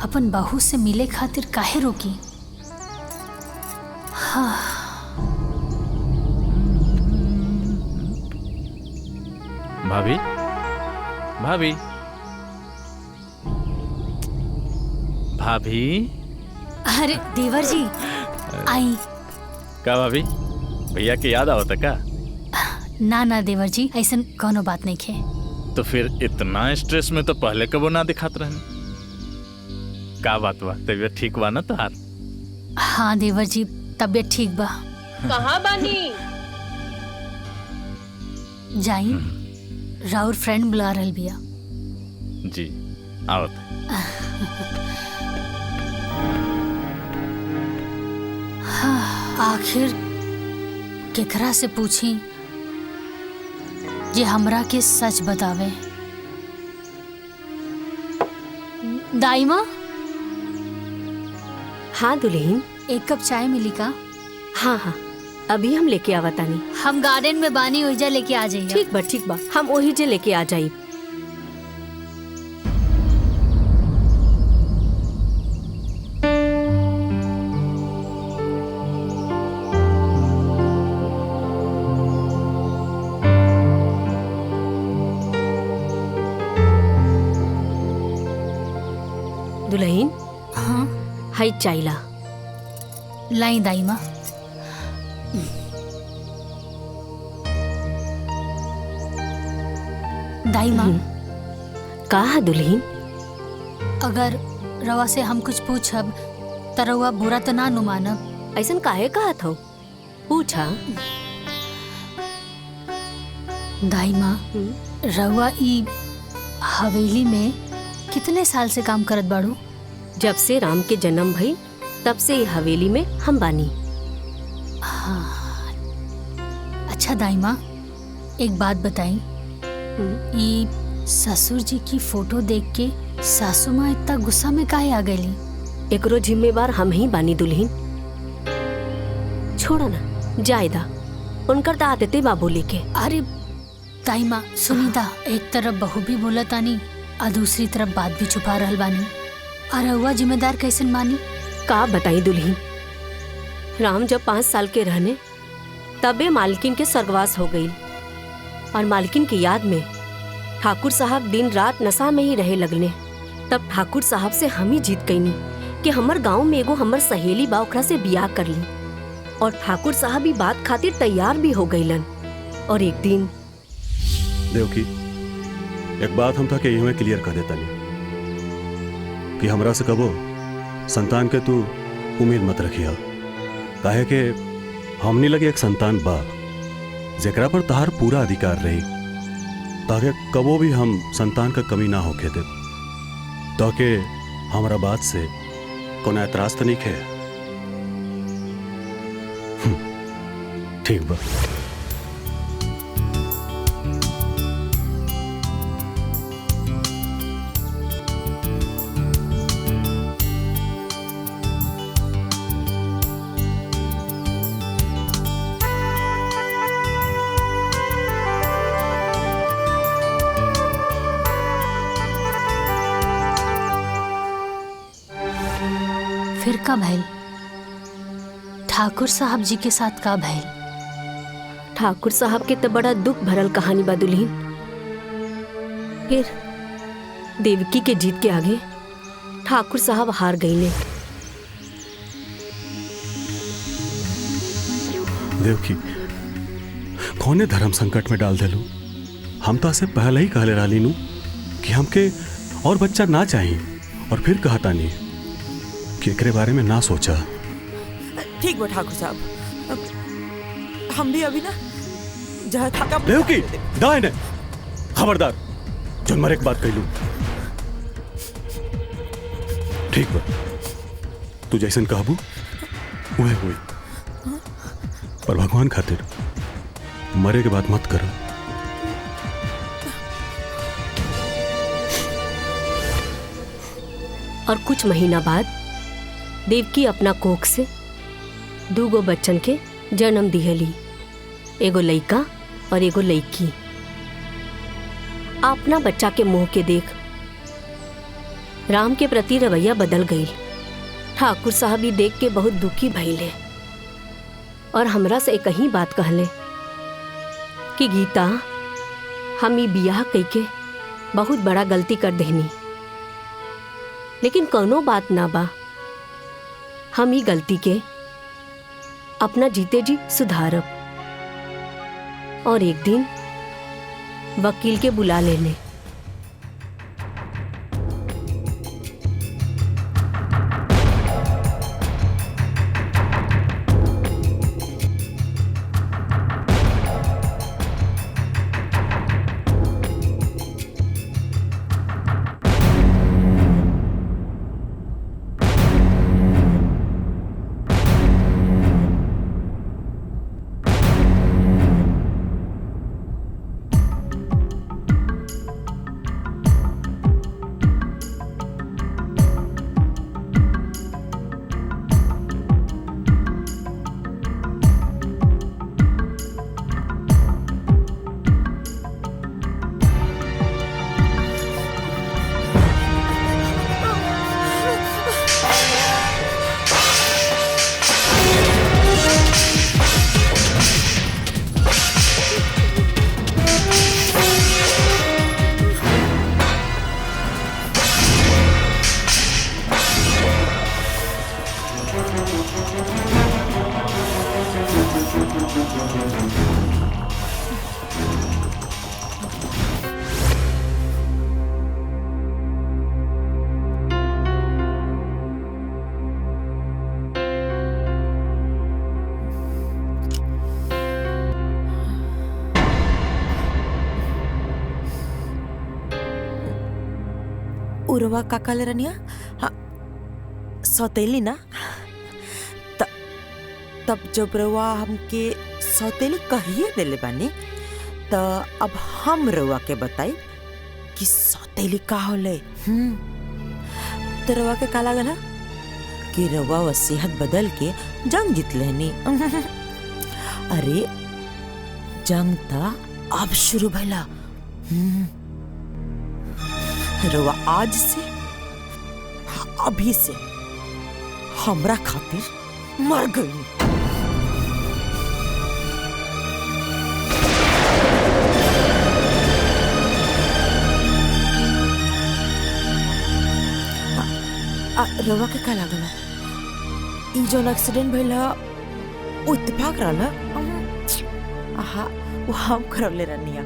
अपन बहू से मिले खातिर काहे रोकी? हाँ। भाभी, भाभी, भाभी। अरे देवर जी आई। का भाभी, भैया के याद आवता का? ना ना देवर जी, ऐसा कोनो बात नहीं खे। तो फिर इतना स्ट्रेस में तो पहले कबो ना दिखात रहने। का बात बा, तबीयत ठीक बा ना तोहार? हाँ देवर जी, तबीयत ठीक बा। कहाँ बानी? जाई, राउर फ्रेंड बुला रहल बिया। जी आवत। हाँ, आखिर केकरा से पूछी जे हमरा के सच बतावे। दाई माँ, हाँ दुल्हन, एक कप चाय मिली का? हाँ हाँ, अभी हम लेके आवतानी। हम गार्डन में बानी, ओइजा लेके आ जाइए। ठीक बा, हम वही जे लेके आ जाई। दुल्हन, हाँ हाई चाइला। लाई दाई माँ। दाई माँ, का दुल्हन? अगर रवा से हम कुछ पूछब त रवा बुरा तो ना नु मानब? ऐसन काहे कहत हो? पूछा। दाई माँ, रवा ई हवेली में कितने साल से काम करत बाड़ू? जब से राम के जन्म भई तब से ये हवेली में हम बानी। हाँ। अच्छा दाई माँ, एक बात बताई, ये ससुर जी की फोटो देख के सासू माँ इतना गुस्सा में काहे आ गईली? एकरो जिम्मेवार हम ही बानी दुल्हन। छोड़ो ना, जायदा उनकर तो आदते बा बोले के। अरे दाई माँ सुनीता, एक तरफ बहू भी बोलत आनी और दूसरी तरफ बात भी छुपा रहल बानी, और रउआ जिम्मेदार कैसे मानी? का बताई दुल्हन, राम जब 5 साल के रहने तबे मालकिन के स्वर्गवास हो गई, और मालकिन की याद में ठाकुर साहब दिन रात नशा में ही रहे लगने। तब ठाकुर साहब से हम ही जीत गईनी कि हमर गांव में एगो हमर सहेली बा, ओकरा से बियाह कर ली, और ठाकुर साहब भी बात खातिर तैयार भी हो गईलन। और एक दिन देवकी, एक बात हम था कि यही में क्लियर कर देता नहीं कि हमरा से कबो संतान के तू उम्मीद मत रखिया, काहे के हमनी लगे एक संतान बा जेकरा पर तहार पूरा अधिकार रही, ताकि कबो भी हम संतान का कमी ना होके दे, ताकि हमारा बात से कोना एतराज तो नहीं खे। ठीक बा। फिर का भइल? ठाकुर साहब जी के साथ का भइल? ठाकुर साहब के तो बड़ा दुख भरल कहानी बा दुल्हन। फिर देवकी के जीत के आगे ठाकुर साहब हार गईले। देवकी, कौने धर्म संकट में डाल देलू? हम तो से पहले ही कहले रहली नू कि हमके और बच्चा ना चाहिए, और फिर कहता नहीं कि एकरे बारे में ना सोचा। ठीक बा ठाकुर साहब, हम भी अभी ना जहाँ थका। देवकी, दाए ने खबरदार, जो मरे एक बात कहलू। ठीक बा, तू जैसन कहबू उहे हुई, पर भगवान खातिर मरे के बात मत करो। और कुछ महीना बाद देवकी अपना कोख से 2 बच्चन के जन्म दिहली, एगो लइका और एगो लइकी। अपना बच्चा के मुंह के देख राम के प्रति रवैया बदल गई। ठाकुर साहब भी देख के बहुत दुखी भइले, और हमरा से एक ही बात कहले कि गीता, हम ई बियाह कइके बहुत बड़ा गलती कर देनी, लेकिन कोनो बात ना बा, हम ई गलती के अपना जीते जी सुधारब, और एक दिन वकील के बुला लेने। उरवा काका ले रनिया हाँ सौतेली ना तब जब रवा हमके सौतेली कहिए देले बानी तो अब हम रवा के बताई कि सौतेली का होले। तो रवा के का लगा ना कि रवा वसीयत बदल के जंग जीत लेनी। अरे जंग था अब शुरू भला। रवा आज से अभी से हमरा खातिर मर गई। रवा के का लागल ई जो एक्सीडेंट भइल वो इत्तेफाक रहल। आहा वो हम करवले रहनिया।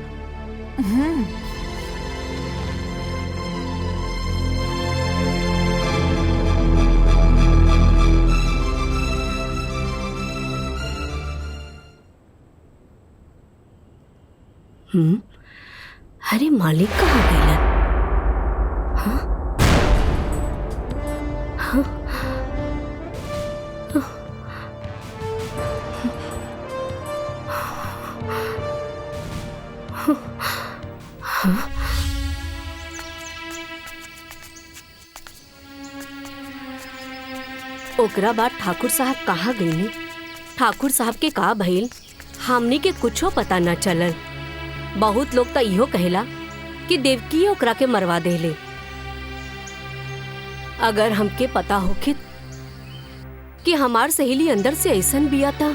अरे मालिक कहाँ गए? हाँ हाँ ओकरा बाद ठाकुर साहब कहाँ गईनी? ठाकुर साहब के का भइल हमनी के कुछो पता न चलल। बहुत लोग तो इहो कहेला कि देवकी ओकरा के मरवा देले। अगर हमके पता होखित कि हमार सहेली अंदर से ऐसन बिया था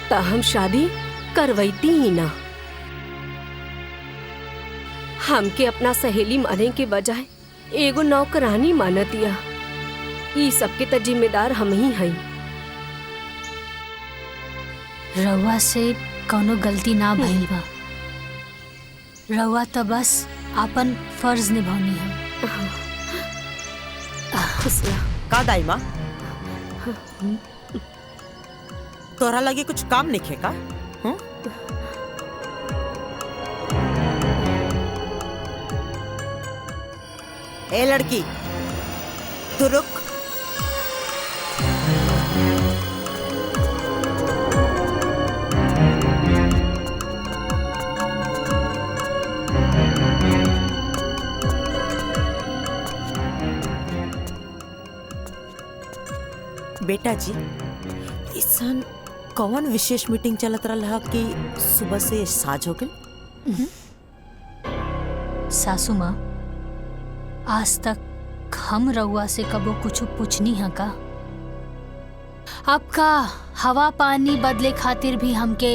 तो हम शादी करवैती ही ना। हमके अपना सहेली माने के बजाय एगो नौकरानी मानतिया। ई सबके त जिम्मेदार हम ही हई। रउआ से कोनो गलती ना भइल बा। रउआ तो बस अपन फर्ज निभानी है। का दाई माँ तोरा लगे कुछ काम नहीं खे का? ए लड़की तू रुक। बेटा जी इसन कौन विशेष मीटिंग चलत रहा कि सुबह से साझ हो गई? सासू माँ आज तक हम रउआ से कबो कुछ पूछनी है का? आपका हवा पानी बदले खातिर भी हमके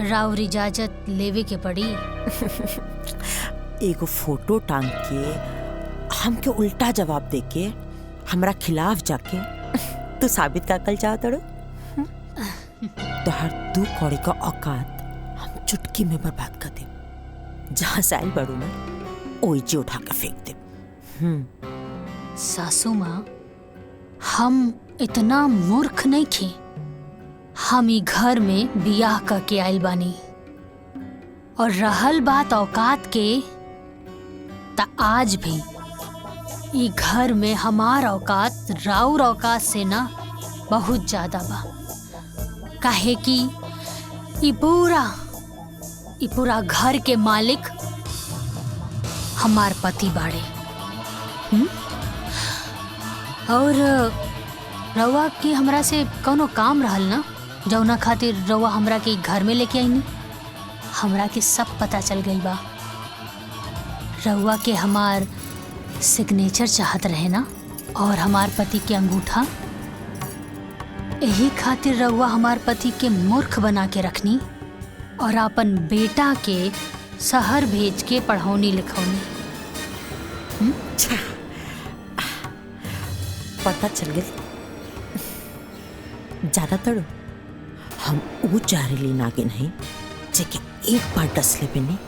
राउर इजाजत लेवे के पड़ी। एगो फोटो टांग के हमके उल्टा जवाब दे के हमरा खिलाफ जाके तू साबित का कल चाहत रो। तो हर दू कौड़ी का औकात हम चुटकी में बर्बाद कर दे। जहाँ से आई बड़ू ना ओइजे उठा के फेंक दे। सासू माँ हम इतना मूर्ख नहीं थे। हम ई घर में बियाह करके आइल बानी और रहल बात औकात के ता आज भी ई घर में हमार औकात राउर औकात से ना बहुत ज्यादा बा। काहे कि ई पूरा घर के मालिक हमार पति बाड़े। और रउआ के हमरा से कौनो काम रहल ना जौना खातिर रउआ हमरा के घर में लेके आईनी। हमरा के सब पता चल गई बा। रउआ के हमार सिग्नेचर चाहत रहे ना और हमार पति के अंगूठा। यही खातिर रउआ हमार पति के मूर्ख बना के रखनी और अपन बेटा के शहर भेज के पढ़ौनी लिखौनी। पता चल गई। ज्यादातर हम वो चारेली नागे नहीं जेके एक बार डसले पे नहीं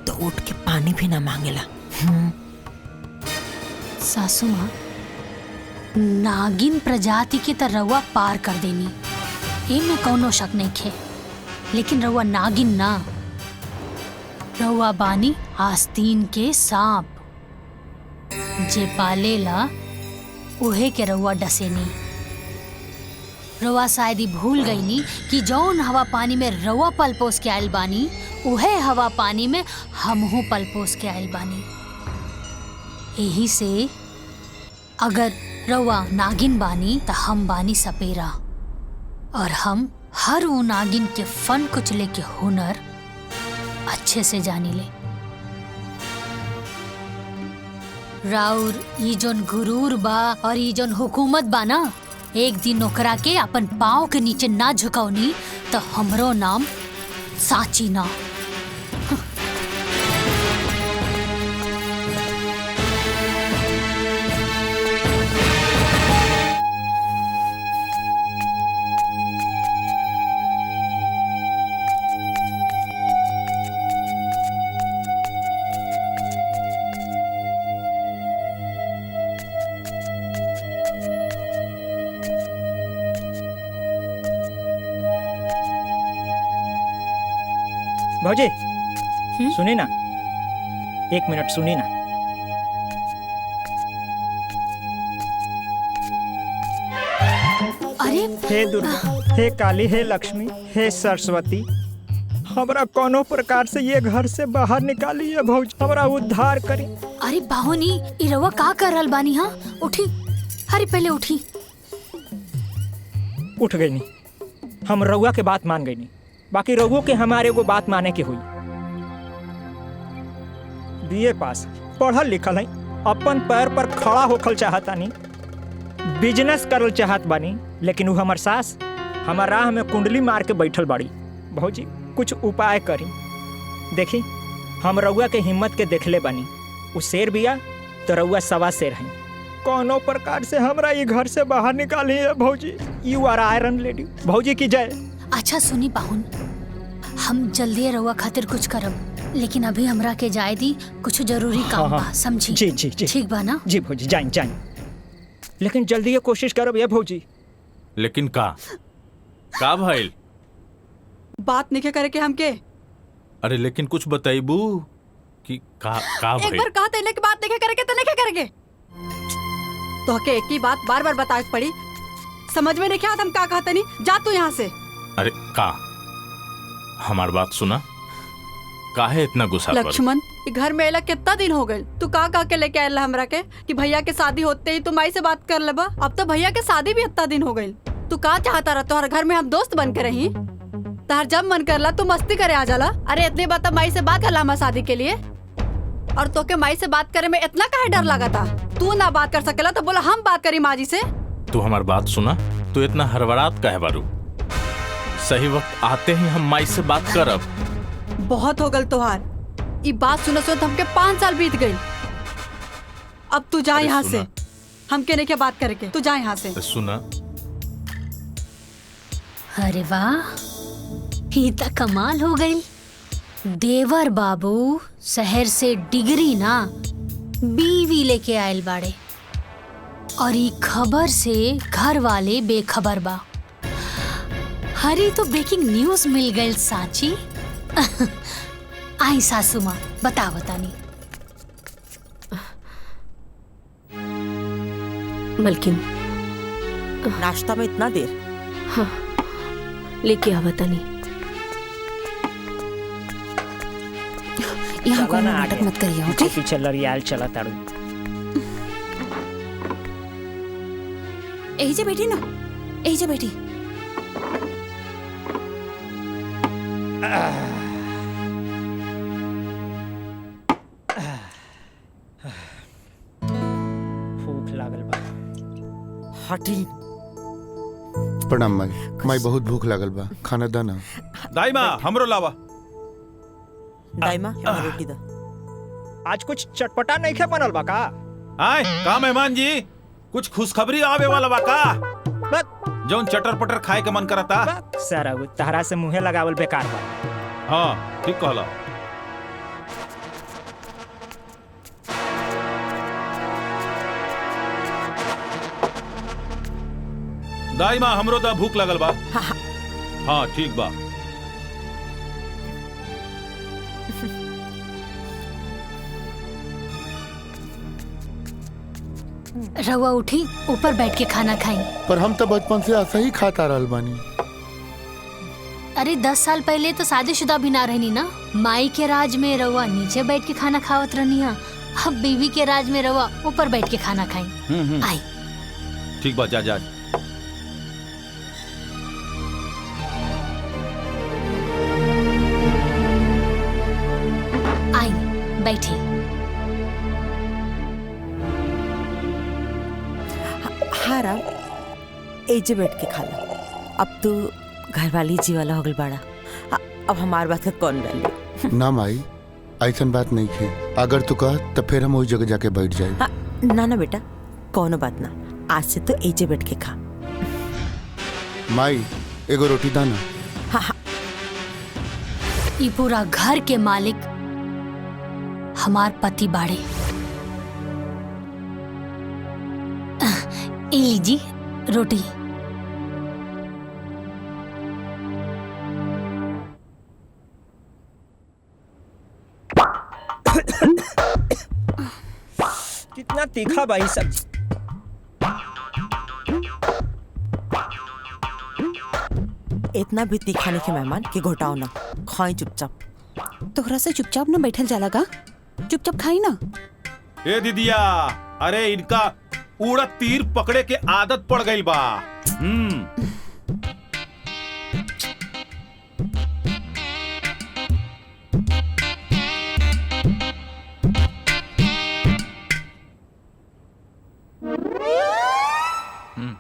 तो उठ के पानी भी ना मांगेला। सासू माँ नागिन प्रजाति के त रउआ पार कर देनी, एमे कौनो शक नहीं खे। लेकिन रउआ नागिन ना, रउआ बानी आस्तीन के सांप। जे पालेला उहे के रउआ डसेनी। रउआ शायद ही भूल गईनी कि जौन हवा पानी में रउआ पल पोस के आयल बानी उहे हवा पानी में हमहू पल पोस के आयल बानी। यही से अगर रउआ नागिन बानी त हम बानी सपेरा, और हम हर वो नागिन के फन कुचले के हुनर अच्छे से जानी ले। राउर ई जोन गुरूर बा और ई जोन हुकूमत बा ना, एक दिन ओकरा के अपन पाँव के नीचे ना झुकावनी तो हमरो नाम साची ना। भौजी सुनी ना, 1 मिनट सुनी ना। अरे हे दुर्गा, हे काली, हे लक्ष्मी, हे सरस्वती, हमरा कोनो प्रकार से ये घर से बाहर निकालिए भौजी, हमरा उद्धार करी। अरे बाहुनी, ई रउआ का कर रहल बानी? हाँ उठी, अरे पहले उठी। उठ गई नहीं, हम रउआ के बात मान गई नहीं, बाकी रउओ के हमारे को बात माने की हुई। बीए पास, पढ़ल लिखल है, अपन पैर पर खड़ा होखल चाहता नहीं, बिजनेस करल चाहत बानी, लेकिन वो हमार सास हमार राह में कुंडली मार के बैठल बाड़ी। भौजी कुछ उपाय करी। देखी हम रउआ के हिम्मत के देखले बानी, उ शेर बिया तो रउआ सवा शेर है। कोनो प्रकार से हमरा ये घर से बाहर निकाली है भौजी। You are iron lady. भौजी की जय। अच्छा सुनी पाहुन, हम जल्दी रउआ खातिर कुछ करब, लेकिन अभी हमरा के जाए दी, कुछ जरूरी काम बा, समझी? जी जी जी ठीक बा ना? जी भौजी, जाइन जाइन, लेकिन जल्दी ये कोशिश करब ये भौजी। लेकिन का भइल? बात नहीं करे के हमके। अरे लेकिन कुछ बताइबू कि का एक भइल? बार कहा तेले की बात नहीं करे के तो नहीं करेंगे। तो के एक ही बात बार बार बताए पड़ी, समझ में नहीं क्या हम का कहते नहीं। जा तू यहाँ से। अरे का हमार बात सुना, काहे इतना गुस्सा पर? लक्ष्मण, घर में अला कितना दिन हो गए, तू का के लेके आयल हमरा के कि भैया के शादी होते ही तुम माई से बात कर लेबा। अब तो भैया के शादी भी इतना दिन हो गई, तू का चाहता रहा तोहर घर में हम दोस्त बन के रही? तार जब मन करला तू मस्ती करे आ जाला। अरे इतनी बात माई से बात कर ला शादी के लिए, और तो के माई से बात करे में इतना काहे डर लगा था? तू ना बात कर सकेला तो बोला हम बात करी माँ जी से। तू हमार बात सुना, तू इतना हड़बड़ात काहे बारू? सही वक्त आते ही हम माई से बात करब। बहुत हो गल तोहार, ये बात सुनो सुनो हमके 5 साल बीत गई। अब तू जा यहाँ से, हमके नहीं क्या बात करके, तू जा यहाँ से। सुना, अरे वाह, ये तो कमाल हो गई। देवर बाबू शहर से डिग्री ना बीवी लेके आयल बाड़े, और ये खबर से घर वाले बेखबर बा। हरी तो ब्रेकिंग न्यूज मिल गई साची। आई सासू माँ, बतानी। मलकिन, नाश्ता में इतना देर? हाँ, लेके आवा तनी। यहाँ को नाटक मत करिए, ओके? पीछे लड़ियाल चला तारू। यही से बैठी ना, यही से बैठी। भूख लागल बा। हटी। प्रणाम माई। माई बहुत भूख लागल बा, खाना दा ना। दाई माँ हमरो लावा। दाइमा हमारी रोटी दा। आज कुछ चटपटा नहीं खे बनल बा का? आए का मेहमान जी, कुछ खुशखबरी आवे वाला बा का? जौन चटर पटर खाए के मन करता। सर तहरा से मुँहे लगावल बेकार बा। हाँ ठीक कहला। दाई माँ हमरो दा भूख लगल बा। हाँ ठीक बा। रहुआ उठी ऊपर बैठ के खाना खाई। पर हम तो बचपन से ऐसा ही खाता रहल बानी। अरे 10 साल पहले तो शादीशुदा भी ना रहनी ना। माई के राज में रहुआ नीचे बैठ के खाना खावत रहनी है, अब बीवी के राज में रहुआ ऊपर बैठ के खाना खाई। आई ठीक बात, जा जा। आई बैठी। हाँ राम, एजे बैठ के खा लो। अब तू घरवाली जी वाला हो गल बाड़ा, अब हमार बात का कौन रही? ना माई, ऐसन बात नहीं है। अगर तू कह तो फिर हम वही जगह जाके बैठ जाए। हाँ, ना ना बेटा, कौनो बात ना, आज से तो एजे बैठ के खा। माई एगो रोटी दाना। हाँ हाँ। ये पूरा घर के मालिक हमार पति बाड़े। ए लीजी रोटी। कितना तीखा भाई सब्जी। इतना भी तीखा नहीं के मेहमान कि घोटाओ ना, खाई चुपचाप। तोहरा से चुपचाप ना बैठल जाला का, चुपचाप खाई ना। ए दीदिया, अरे इनका उड़द तीर पकड़े के आदत पड़ गई बा।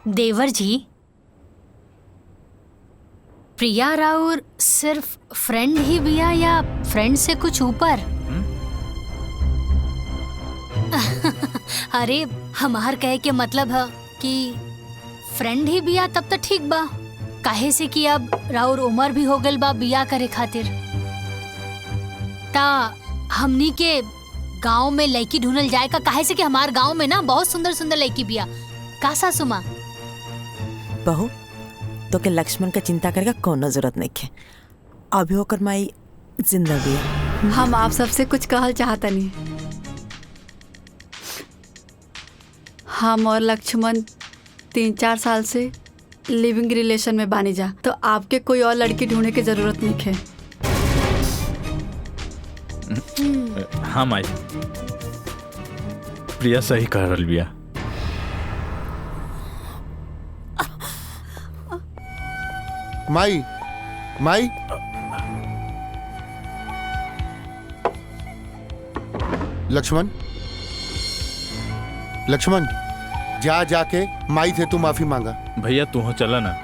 देवर जी, प्रिया राउर सिर्फ फ्रेंड ही बिया या फ्रेंड से कुछ ऊपर? अरे हमार कहे के मतलब है कि फ्रेंड ही बिया तब तो ठीक बा, काहे से कि अब राउर उम्र भी हो गल बा बिया करे खातिर। ता हमनी के गांव में लड़की ढूंढल जाए का, काहे से कि हमार गांव में ना बहुत सुंदर सुंदर लड़की बिया। का सासू माँ? बहू तो के लक्ष्मण का चिंता करेगा कोनो जरूरत नहीं है, अभी होकर माई जिंदा भी है। हम आप सबसे कुछ कहल चाहता नहीं। हम और लक्ष्मण 3-4 साल से लिविंग रिलेशन में बानी जा, तो आपके कोई और लड़की ढूंढने की जरूरत नहीं है। हाँ माई, प्रिया सही कह रही बिया। माई माई लक्ष्मण लक्ष्मण, जा जाके माई से तू माफी मांगा। भैया तू हो चला ना।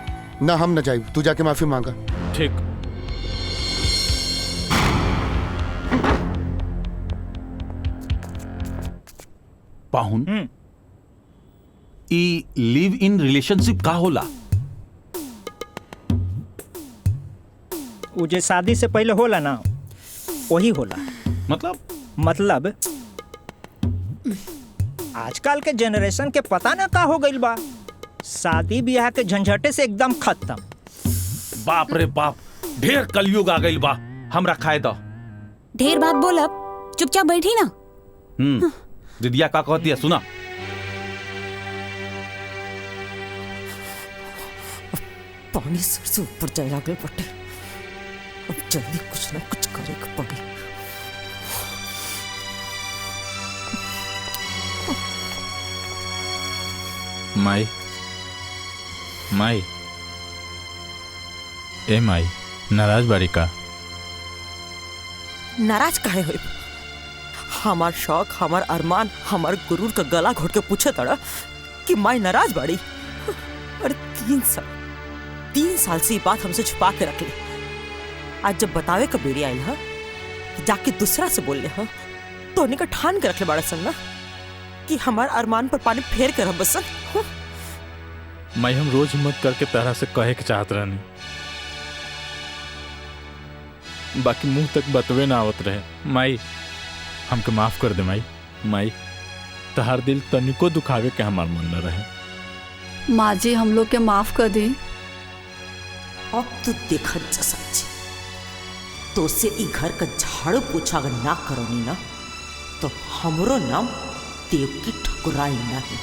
ना हम न जाए, तू जाके माफी मांगा। ठीक। पाहुन, ई लिव इन रिलेशनशिप का होला? वो जे शादी से पहले होला ना, वही होला। मतलब आजकल के जनरेशन के पता ना का हो गइल बा, शादी ब्याह के झंझटे से एकदम खत्म। बाप रे बाप, ढेर कलयुग आ गइल बा। हमरा खाए दो। ढेर बात बोल, अब चुपचाप बैठी ना। दीदिया का कहती है सुना। पानी सर से ऊपर जाए लागल बटे, अब जल्दी कुछ ना कुछ करेगा पड़ी। माई माई, ए माई, नाराज बारी का? नाराज काहे होई? हमार शौक, हमार अरमान, हमार गुरूर का गला घोट के पूछे तड़ा कि माई नाराज बाड़ी। अरे 3 साल से ये बात हमसे छुपा के रख ली। आज जब बतावे का बेरी आई है, जाके दूसरा से बोल ले हा, तो उन्हीं का ठान के रख ले बड़ा संग कि हमार अरमान पर पानी फेर कर हम बसन। माई हम रोज हिम्मत करके तरह से कहे के चाहत रहनी, बाकी मुंह तक बतवे ना आवत रहे। माई हमके माफ कर दे माई। माई तहार दिल तनिको दुखावे के हमार मन न रहे। माँ जी हम लोग के माफ कर दी। अब तो देखा जा सच्ची, तो से ई घर का झाड़ू पोछा अगर ना करोनी ना, तो हमरो नाम देव की ठकुराई नहीं।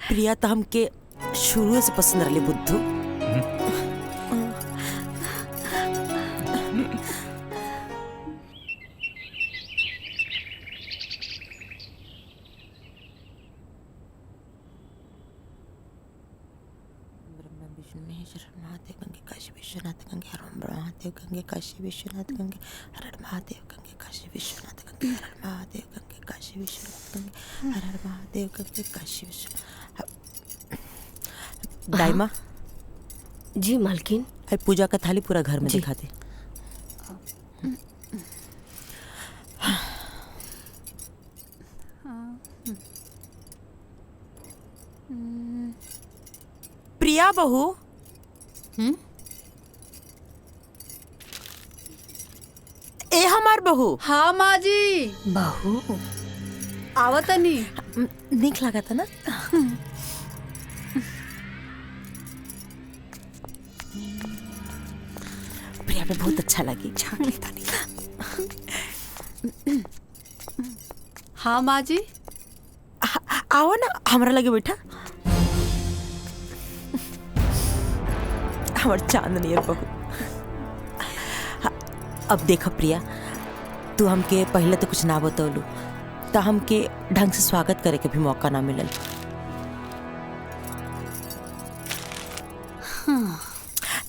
प्रिया तो हमके शुरू से पसंद रही बुद्धू। महादेव गंगे काशी विश्वनाथ गंगे हर महादेव गंगे काशी विश्वनाथ गंगे हर महादेव गंगे काशी विश्वनाथ गंगे हर महादेव गंगे काशी विश्वनाथ गंगे हर महादेव गंगे काशी विश्वनाथ। दाइमा जी मालकिन। अरे पूजा का थाली पूरा घर में दिखा दे। प्रिया बहू। ए हमार बहू। हाँ माँ जी। बहू आवत नहीं निक लगा था ना। प्रिया पे बहुत अच्छा लगी। झांक लेता नहीं। हाँ माँ जी। आओ ना हमारा लगे बैठा। हमार चांदनी है बहू। अब देखो प्रिया, तू हमके पहले तो कुछ ना बतौलू तो हमके ढंग से स्वागत करे के भी मौका ना मिलल।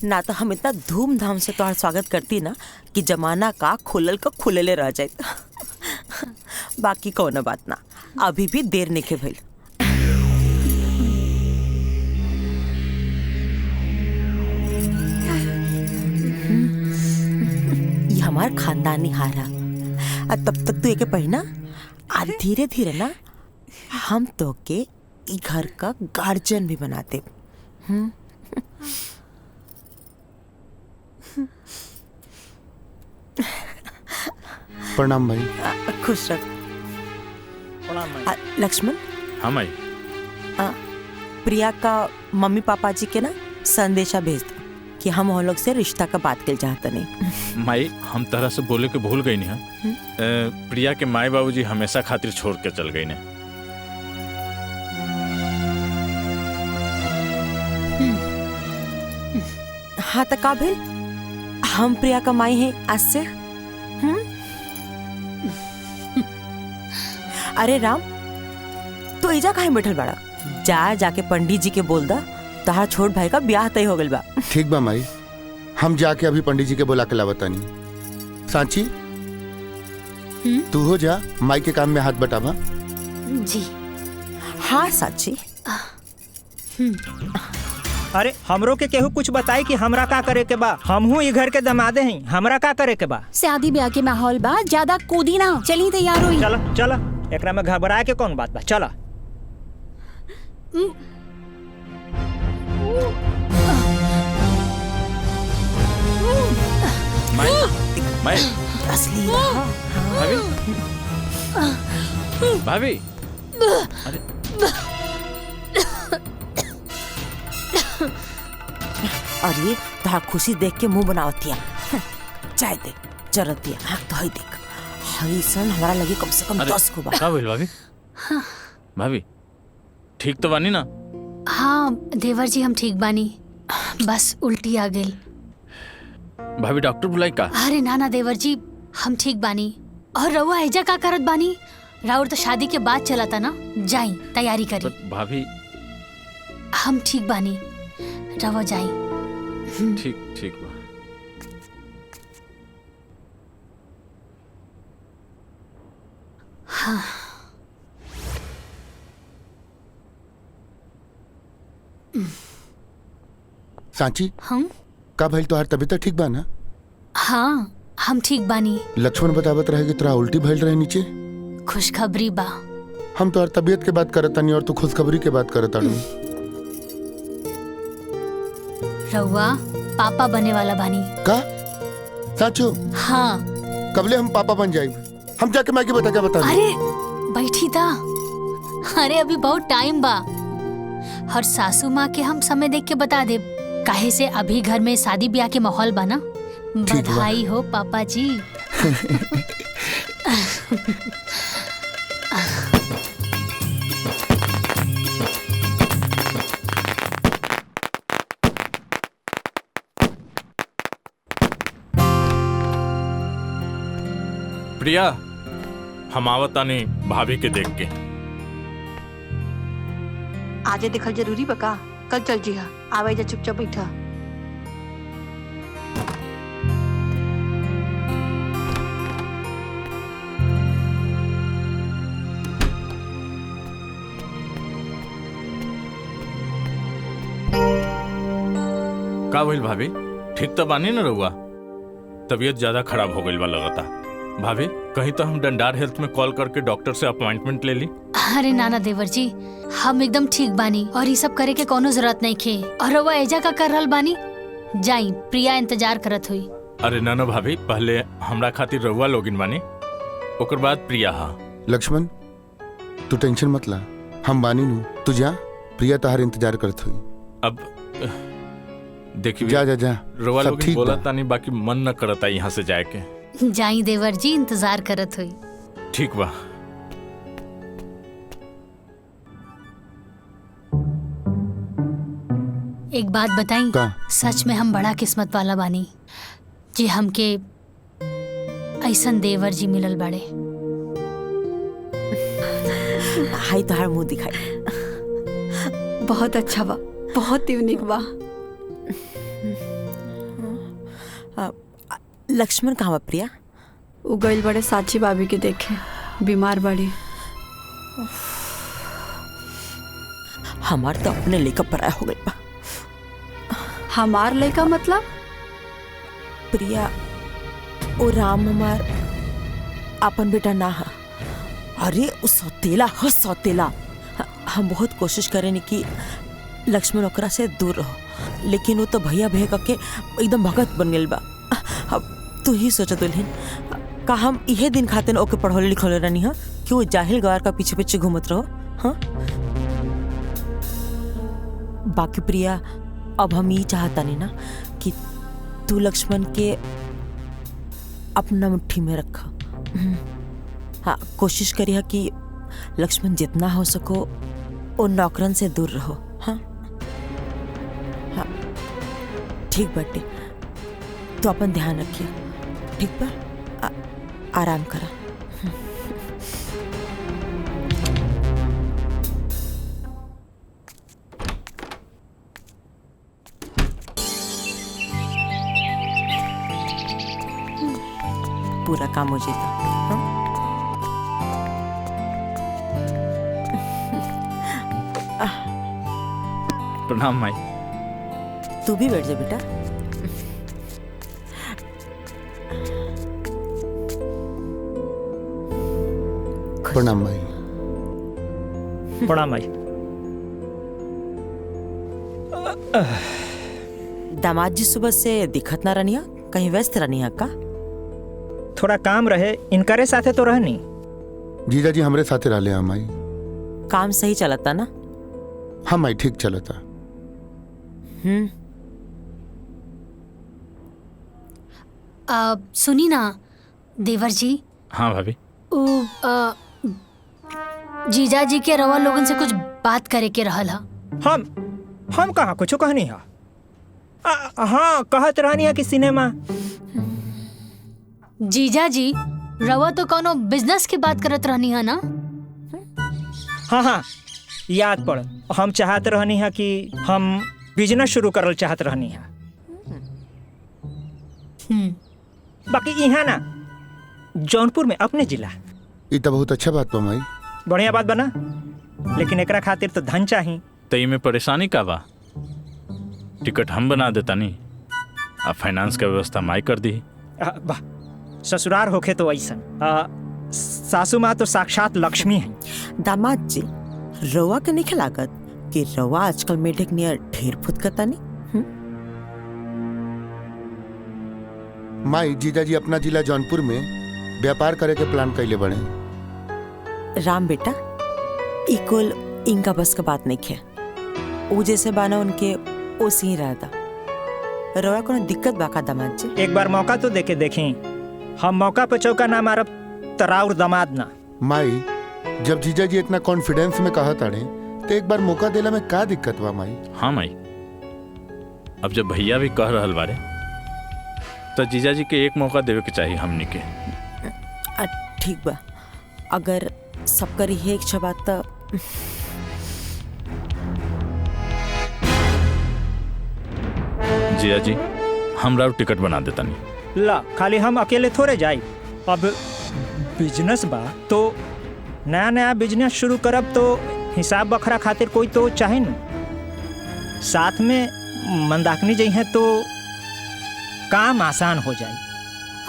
ना तो हम इतना धूमधाम से तुम्हारा स्वागत करती ना कि जमाना का खुलल का खुलले रह जाए। बाकी कौन बात ना, अभी भी देर नहीं के भइल। ये हमार खानदानी हारा। तब तक तू एक पढ़ना, धीरे धीरे ना हम तो के घर का गार्जियन भी बनाते। प्रणाम भाई। खुश रख। लक्ष्मण। हाँ माई। प्रिया का मम्मी पापा जी के ना संदेशा भेज दो कि हम लोग से रिश्ता का बात कर चाहते नहीं। माई हम तरह से बोले के भूल गई नहीं। प्रिया के माई बाबूजी हमेशा खातिर छोड़ के चल गई ने। हाँ तो का भेल, हम प्रिया का माई है आज से। अरे राम, तो इजा काहे बैठल बड़ा? जाके पंडित जी के बोल दा तहार छोट भाई का ब्याह तय हो गइल बा। ठीक बा माई, हम जाके अभी पंडित जी के बुला के लावतानी। सांची तू हो जा, माई के काम में हाथ बटावा। जी हाँ सांची। अरे हमरो के केहू कुछ बताई कि हमरा का करे के बा। हमहू ई घर के दमादे हैं, हमरा का करे के बा। शादी ब्याह के माहौल बा, ज्यादा कूदी ना, चली तैयार हुई। चला चला, एकरा में घबराए के कौन बात बा। चला। माई असली भाभी भाभी। अरे और ये तहार खुशी देख के मुंह बनावतिया। चाय दे जरतिया। हाँ तो हई देख, हई सन हमारा लगी कम से कम 10 को बा। का भइल भाभी? भाभी ठीक तो बानी ना? हाँ देवर जी हम ठीक बानी, बस उल्टी आ गई। भाभी डॉक्टर बुलाई का? अरे नाना देवर जी हम ठीक बानी। और रउआ एजा का करत बानी? राउर तो शादी के बाद चला था ना, जाई तैयारी करी। भाभी हम ठीक बानी, रवा जाई। ठीक ठीक बा। हाँ। सांची हम का भइल, तोहार तबीयत ठीक बा ना? हाँ हम ठीक बानी। लक्ष्मण बतावत रहे कि तोरा उल्टी भइल रहे नीचे। खुशखबरी बा। हम तोहार तबीयत के बात करत तानी और तू खुशखबरी के बात करत तानी। रउआ पापा बने वाला बानी का? साचो? हाँ। कबले हम पापा बन जाए? हम जाके माँ के बता क्या बता? अरे बैठी था। अरे अभी बहुत टाइम बा, और सासू माँ के हम समय देख के बता दे। काहे से अभी घर में शादी ब्याह के माहौल बा ना। बधाई हो पापा जी। प्रिया, हम आवतानी भाभी के देख के। आजे देखल जरूरी बका, कल चल जी हा। आवे जा चुपचाप बैठा। का भइल भाभी? ठीक तो बानी न रहुआ? तबीयत ज्यादा खराब हो गई बा लगता। भाभी कहीं तो हम डंडार हेल्थ में कॉल करके डॉक्टर से अपॉइंटमेंट ले ली। अरे नाना देवर जी, हम एकदम ठीक बानी और ये सब करे के कोनो जरूरत नहीं खे। और रउआ एजा का कर रहल बानी? जाई, प्रिया इंतजार करत हुई। अरे ना भाभी, पहले हमरा खातिर रहुआ लोगिन बानी, ओकर बाद प्रिया। हा लक्ष्मण, तू टेंशन मत ला, हम बानी नु। तू जा, प्रिया तहार इंतजार करत हुई। अब देखिए, जा जा जा, रउआ सब लोगिन ठीक बोला बा। तानी, बाकी मन न करता यहाँ से जाए के। जाई देवर जी, इंतजार करत हुई। ठीक बा। एक बात बताई, सच में हम बड़ा किस्मत वाला बानी जी, हमके ऐसन देवर जी मिलल बड़े। हाय तोहार मुंह दिखाई। बहुत अच्छा बा, बहुत यूनिक बा। लक्ष्मण कहाँ बा प्रिया? उ गइल बड़े साची भाभी के देखे, बीमार बड़ी। हमार तो अपने लेकर पराया हो गई बा। हमार लड़का मतलब? प्रिया, ओ राम हमार अपन बेटा ना हा। अरे उ सौतेला ह, सौतेला। हम बहुत कोशिश करेनी कि लक्ष्मण ओकरा से दूर रहो, लेकिन वो तो भैया भैया करके एकदम भगत बन गइल बा। अब तू ही सोच दुल्हन, का हम इहे दिन खाते न ओके पढ़ौले लिखौले रहनी हा कि वो जाहिल गवार का पीछे पीछे घूमत रहो? हाँ, बाकी प्रिया, अब हम ये चाहता नहीं ना कि तू लक्ष्मण के अपना मुट्ठी में रखा। हाँ, कोशिश करिए कि लक्ष्मण जितना हो सको वो नौकरन से दूर रहो। हाँ हाँ, ठीक बाटे, तो अपन ध्यान रखिए, ठीक बा? आराम करा। पूरा काम हो जाता। प्रणाम माई। तू भी बैठ जा बेटा। प्रणाम भाई। प्रणाम भाई। दामाद जी सुबह से दिखत ना रहनी, कहीं व्यस्त रहनी है का? थोड़ा काम रहे, इनकरे साथे तो रहनी। जीजा जी हमरे साथे रहले हम आई। काम सही चलता ना? हम आई ठीक चलता। सुनी ना देवर जी। हाँ भाभी। जीजा जी के रवा लोगन से कुछ बात करे के रहल हा। हम कहाँ कुछ कहनी हा। हाँ, कहत रहनी है कि सिनेमा। जीजा जी, रवा तो कोनो बिजनेस की बात करत रहनी है ना? हाँ हाँ, याद पड़। हम चाहत रहनी है कि हम बिजनेस शुरू करल चाहत रहनी है। बाकी यहाँ ना, जौनपुर में अपने जिला। ये तो बहुत अच्छा बात बा माई। बढ़िया बात बना, लेकिन एकरा खातिर तो धन चाहिए। तई में परेशानी का बा? टिकट हम बना देता नहीं, अब फाइनेंस का व्यवस्था माई कर दी। वाह, ससुरार होके तो ऐसा। सासू माँ तो साक्षात लक्ष्मी है। दामाद जी, रवा के नहीं लागत कि रवा आजकल मेढक नियर ढेर फुत करता नहीं? माई, जीजा जी अपना जिला जौनपुर में व्यापार करे के प्लान कैले बने। राम बेटा, इकुल इनका बस का बात नहीं है। वो जैसे बाना उनके ओसी ही रहता। रवा को दिक्कत बाका दामाद जी? एक बार मौका तो देके देखें। हम मौका पे चौका ना मारब तराउर दामाद ना। माई, जब जीजा जी इतना कॉन्फिडेंस में कहा ताड़े तो एक बार मौका देला में का दिक्कत बा माई? हाँ माई, अब जब भैया भी कह रहल बारे तो जीजा जी के एक मौका देवे के चाहिए हमनी के। ठीक बा, अगर सब करी है इच्छा बात तो जिया जी हमरा टिकट बना देता नहीं। ला खाली हम अकेले थोड़े जाई। अब बिजनेस बा तो नया नया बिजनेस शुरू करब तो हिसाब बखरा खातिर कोई तो चाहे न, साथ में मंदाकिनी जी हैं तो काम आसान हो जाए।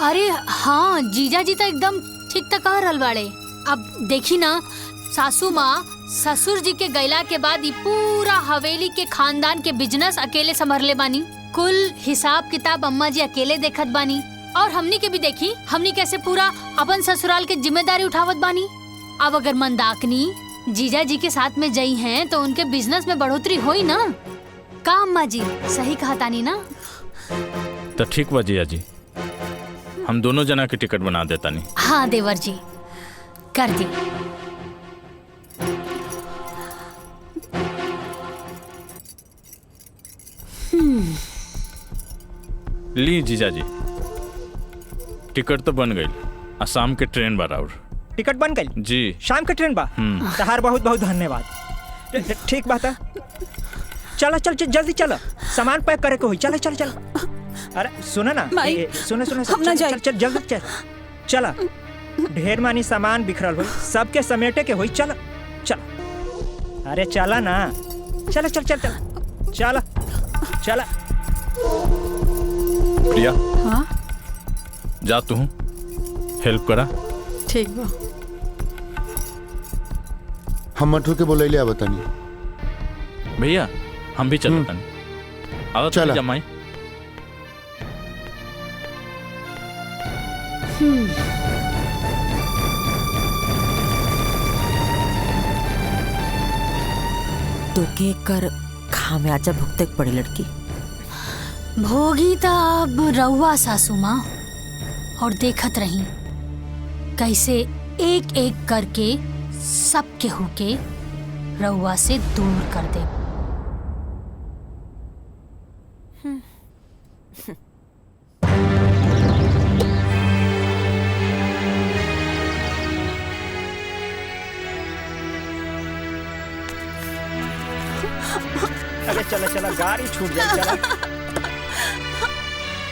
अरे हाँ जीजा जी तो एकदम ठीक तक कह रहल बाड़े। अब देखी ना, सासू माँ ससुर जी के गैला के बाद ये पूरा हवेली के खानदान के बिजनेस अकेले संभरले बानी। कुल हिसाब किताब अम्मा जी अकेले देखत बानी, और हमनी के भी देखी हमनी कैसे पूरा अपन ससुराल के जिम्मेदारी उठावत बानी। अब अगर मंदाकिनी जीजा जी के साथ में जई हैं तो उनके बिजनेस में बढ़ोतरी होई ना। का अम्मा जी सही कहा तानी ना? तो ठीक बा जिया जी, हम दोनों जना के टिकट बना देता नहीं। हाँ देवर जी कर दी। ली जीजा जी, टिकट तो बन गई। शाम के ट्रेन बा और टिकट बन गई जी। शाम के ट्रेन बा। तहार बहुत बहुत धन्यवाद। ठीक बात है, चलो चल जल्दी चलो, सामान पैक करे के होई। चलो चलो चलो। अरे सुनो ना, सुनो सुनो, चल चल जल्दी चल। चला ढेर मानी सामान बिखरल होई, सबके समेटे के होई। चलो चलो, अरे चला ना, चलो चल चल चल चला चला। प्रिया हाँ जा तू हेल्प करा। ठीक बा। हम मठू के बोलैले आ बतानी। भैया हम भी चलता नहीं। अब चला जमाई। तो के कर खामियाजा भुगते पड़ी लड़की। भोगी तो अब रउआ सासू माँ, और देखत रही कैसे एक एक करके सब केहू के रउआ से दूर कर दे। अरे चलो चलो, गाड़ी छूट जाए। चलो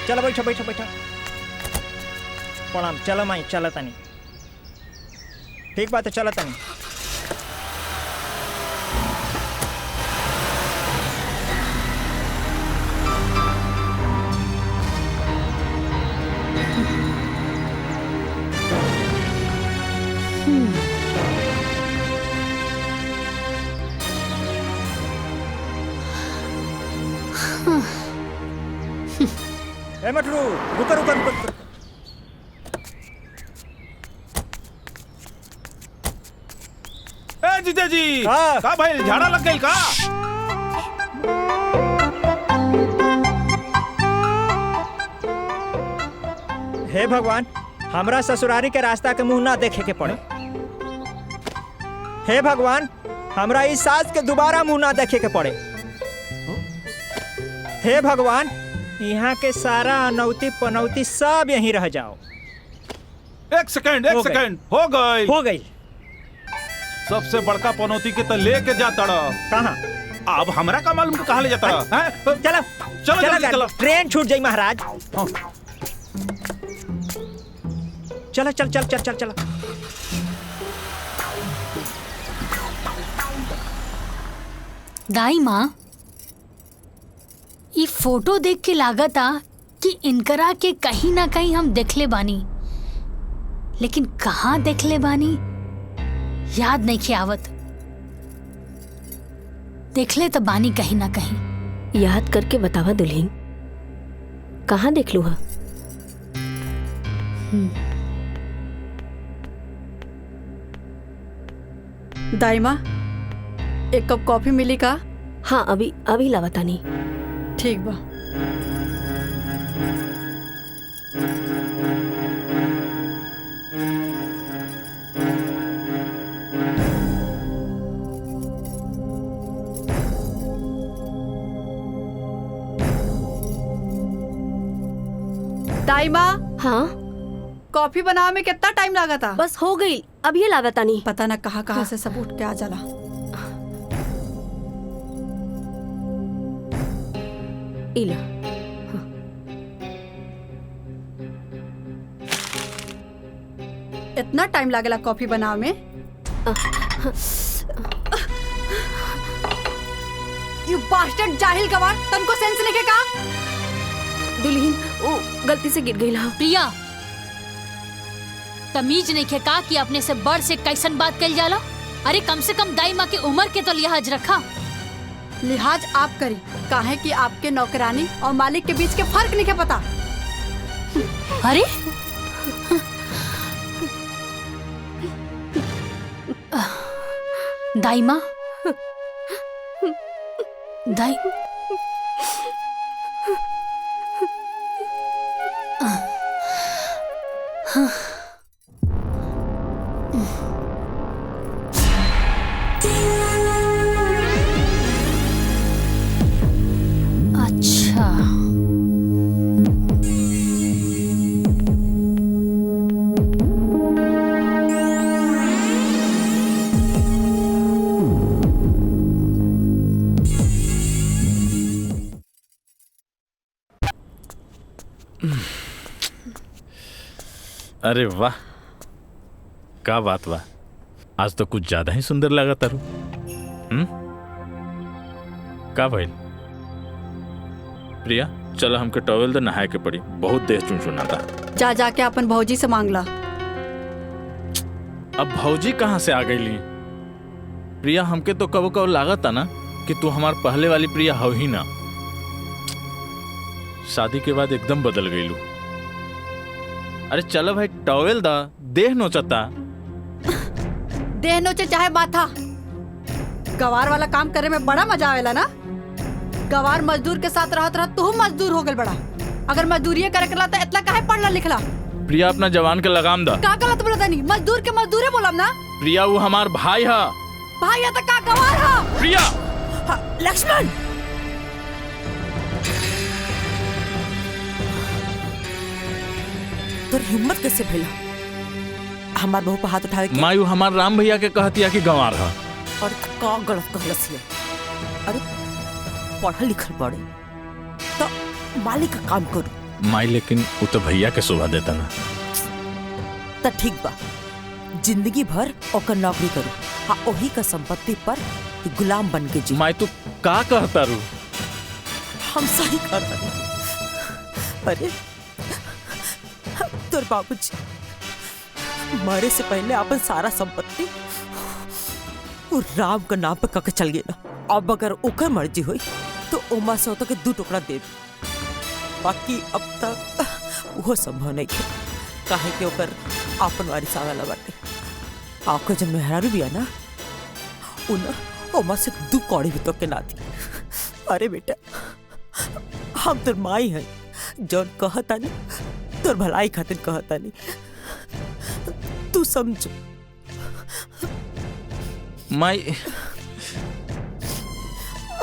चलो, बैठो बैठो बैठो। प्रणाम। चलो माई, चलो तनी। ठीक बात है, चलो तनी। ए मटरू, रुको रुको रुको रुको। ए जीजा जी का भाई झाड़ा लग गई का? हे भगवान, हमरा ससुरारी के रास्ता के मुंह ना देखे के पड़े। हे भगवान, हमरा इस सास के दोबारा मुंह ना देखे के पड़े। हे भगवान, यहाँ के सारा अनौती पनौती सब यहीं रह जाओ। एक सेकंड हो गई। सबसे बड़का पनौती के तो लेके जाता कहाँ? अब हमरा का मालूम कहाँ ले जाता है? चलो चलो जल्दी चलो, ट्रेन छूट जाई महाराज। चलो चल चल चल चल चलो। दाई माँ, ये फोटो देख के लागता कि इनकरा के कहीं ना कहीं हम देखले बानी, लेकिन कहाँ देखले बानी याद नहीं के आवत। देखले तो बानी कहीं ना कहीं। याद करके बतावा दुल्हन, कहाँ देख लू? दाई माँ, एक कप कॉफी मिली का? हाँ अभी अभी लावतानी। ठीक बा। दाई माँ, हाँ कॉफी बनावे में कितना टाइम लगा था? बस हो गई, अब ये लागता नहीं। पता न कहाँ से सब उठ के आ जाला। इला इतना टाइम लागेला कॉफी बनावे में? यू बास्टर्ड जाहिल गवार, तुमको सेंस नहीं का? दुल्हन वो गलती से गिर गई ला। प्रिया, तमीज नहीं खे का कि अपने से बड़ से कैसन बात कल जाला? अरे कम से कम दाई माँ की उम्र के तो लिहाज रखा। लिहाज आप करी, काहे कि आपके नौकरानी और मालिक के बीच के फर्क नहीं के पता। अरे दाई माँ, दाई अच्छा, अरे वाह, का बात बा, आज तो कुछ ज्यादा ही सुंदर लगा तारू। का भइल? प्रिया चलो हमके टॉवेल दे, नहाए के पड़ी, बहुत देर चुनचुनाता। जा जाके अपन भौजी से मांग ला। अब भौजी कहाँ से आ गई? प्रिया हमके तो कबो कबो लागत था ना कि तू हमार पहले वाली प्रिया हो ही ना। शादी के बाद एकदम बदल गई लू। अरे चलो भाई टॉवेल दा, देह नोचता। देह नोचे चाहे माथा, गवार वाला काम करे में बड़ा मजा आवेला ना। गवार मजदूर के साथ रहत रहत तू मजदूर हो गल बड़ा। अगर मजदूरी करे कला तो इतना काहे पढ़ला लिखला? प्रिया अपना जवान के लगाम दा। का गलत बोलता नहीं, मजदूर के मजदूरे बोलम ना। प्रिया वो हमार भाई हा। भाई है तो का गवार हा? प्रिया लक्ष्मण, तो हिम्मत कैसे भइला हमार बहू पर हाथ उठावे के? मायू हमार राम भैया के कहतिया कि गंवार हा। और का गलत कहलस है? अरे पढ़ल लिखल पड़े तो मालिक का काम करू। माई लेकिन वो तो भैया के शोभा देता ना। तो ठीक बा, जिंदगी भर ओकर नौकरी करू, हाँ ओही का संपत्ति पर गुलाम बन के जी। माई तू का कहता रू? हम सही कर रहे। अरे तोर बाबूजी मरे से पहले अपन सारा संपत्ति वो राम का नाम पे कके चल गया। अब अगर ओकर मर्जी हुई तो ओमा से होता के 2 टुकड़ा दे, बाकी अब तक वो संभव नहीं है। काहे के ओकर आपन वारिस आवेला बाटे। आपको जब मेहरारू भी है ना, उन ओमा से 2 कौड़ी भी तो के ना दी। अरे बेटा, हम तोर माई है, जौन कहता नहीं तोर भलाई खातिर कहता नहीं, तू समझ। माई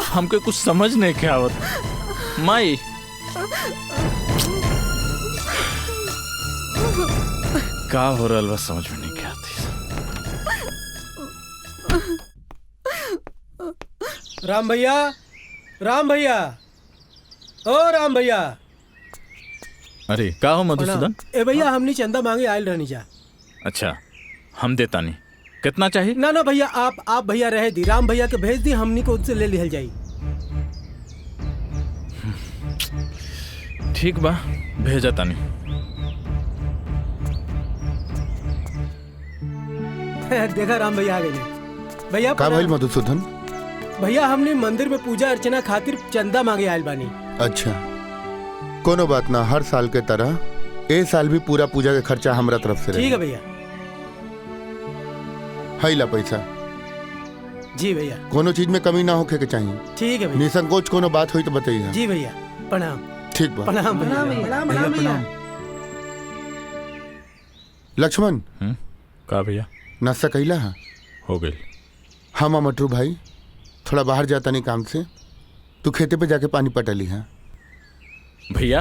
हमके कुछ समझ नहीं के आवत। माई का हो रहा बस समझ में नहीं के आती। राम भैया, राम भैया, ओ राम भैया। अरे का हो मधुसूदन? ए भैया, हमनी चंदा मांगे आयल रहनी जा। अच्छा हम देता नहीं, कितना चाहिए? ना ना भैया, आप भैया रहे दी, राम भैया के भेज दी, हमनी को उससे ले लिहल जाई। ठीक बा, भेजा तानी। देखा राम भैया आ गए। भैया का भइल मधुसूदन? भैया हमने मंदिर में पूजा अर्चना खातिर चंदा मांगे आयल बानी। अच्छा, कोनो बात ना, हर साल के तरह ए साल भी पूरा पूजा के खर्चा हमरा तरफ से ठीक है भैया। है ला पैसा। जी भैया। कोनो चीज में कमी ना होके के चाहिए। ठीक है भैया। निसंकोच कोनो बात हुई तो बताइए। जी भैया, प्रणाम। ठीक बा। प्रणाम भैया। लक्ष्मण, का भैया? नाश्ता कैला है? हो गई। हाँ मटरू भाई, थोड़ा बाहर जाता नहीं काम से, तू खेते पे जाके पानी पटा ली है। भैया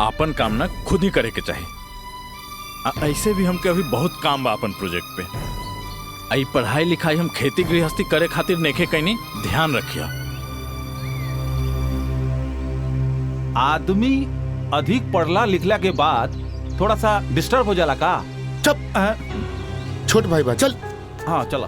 आपन काम ना खुद ही करे के चाहिए। ऐसे भी हमके अभी बहुत काम बा अपन प्रोजेक्ट पे। आई पढ़ाई लिखाई हम खेती गृहस्थी करे खातिर नेखे कहीं ध्यान रखिया। आदमी अधिक पढ़ला लिखला के बाद थोड़ा सा डिस्टर्ब हो जाला का। चुप छोट भाई बा चल। हाँ चला।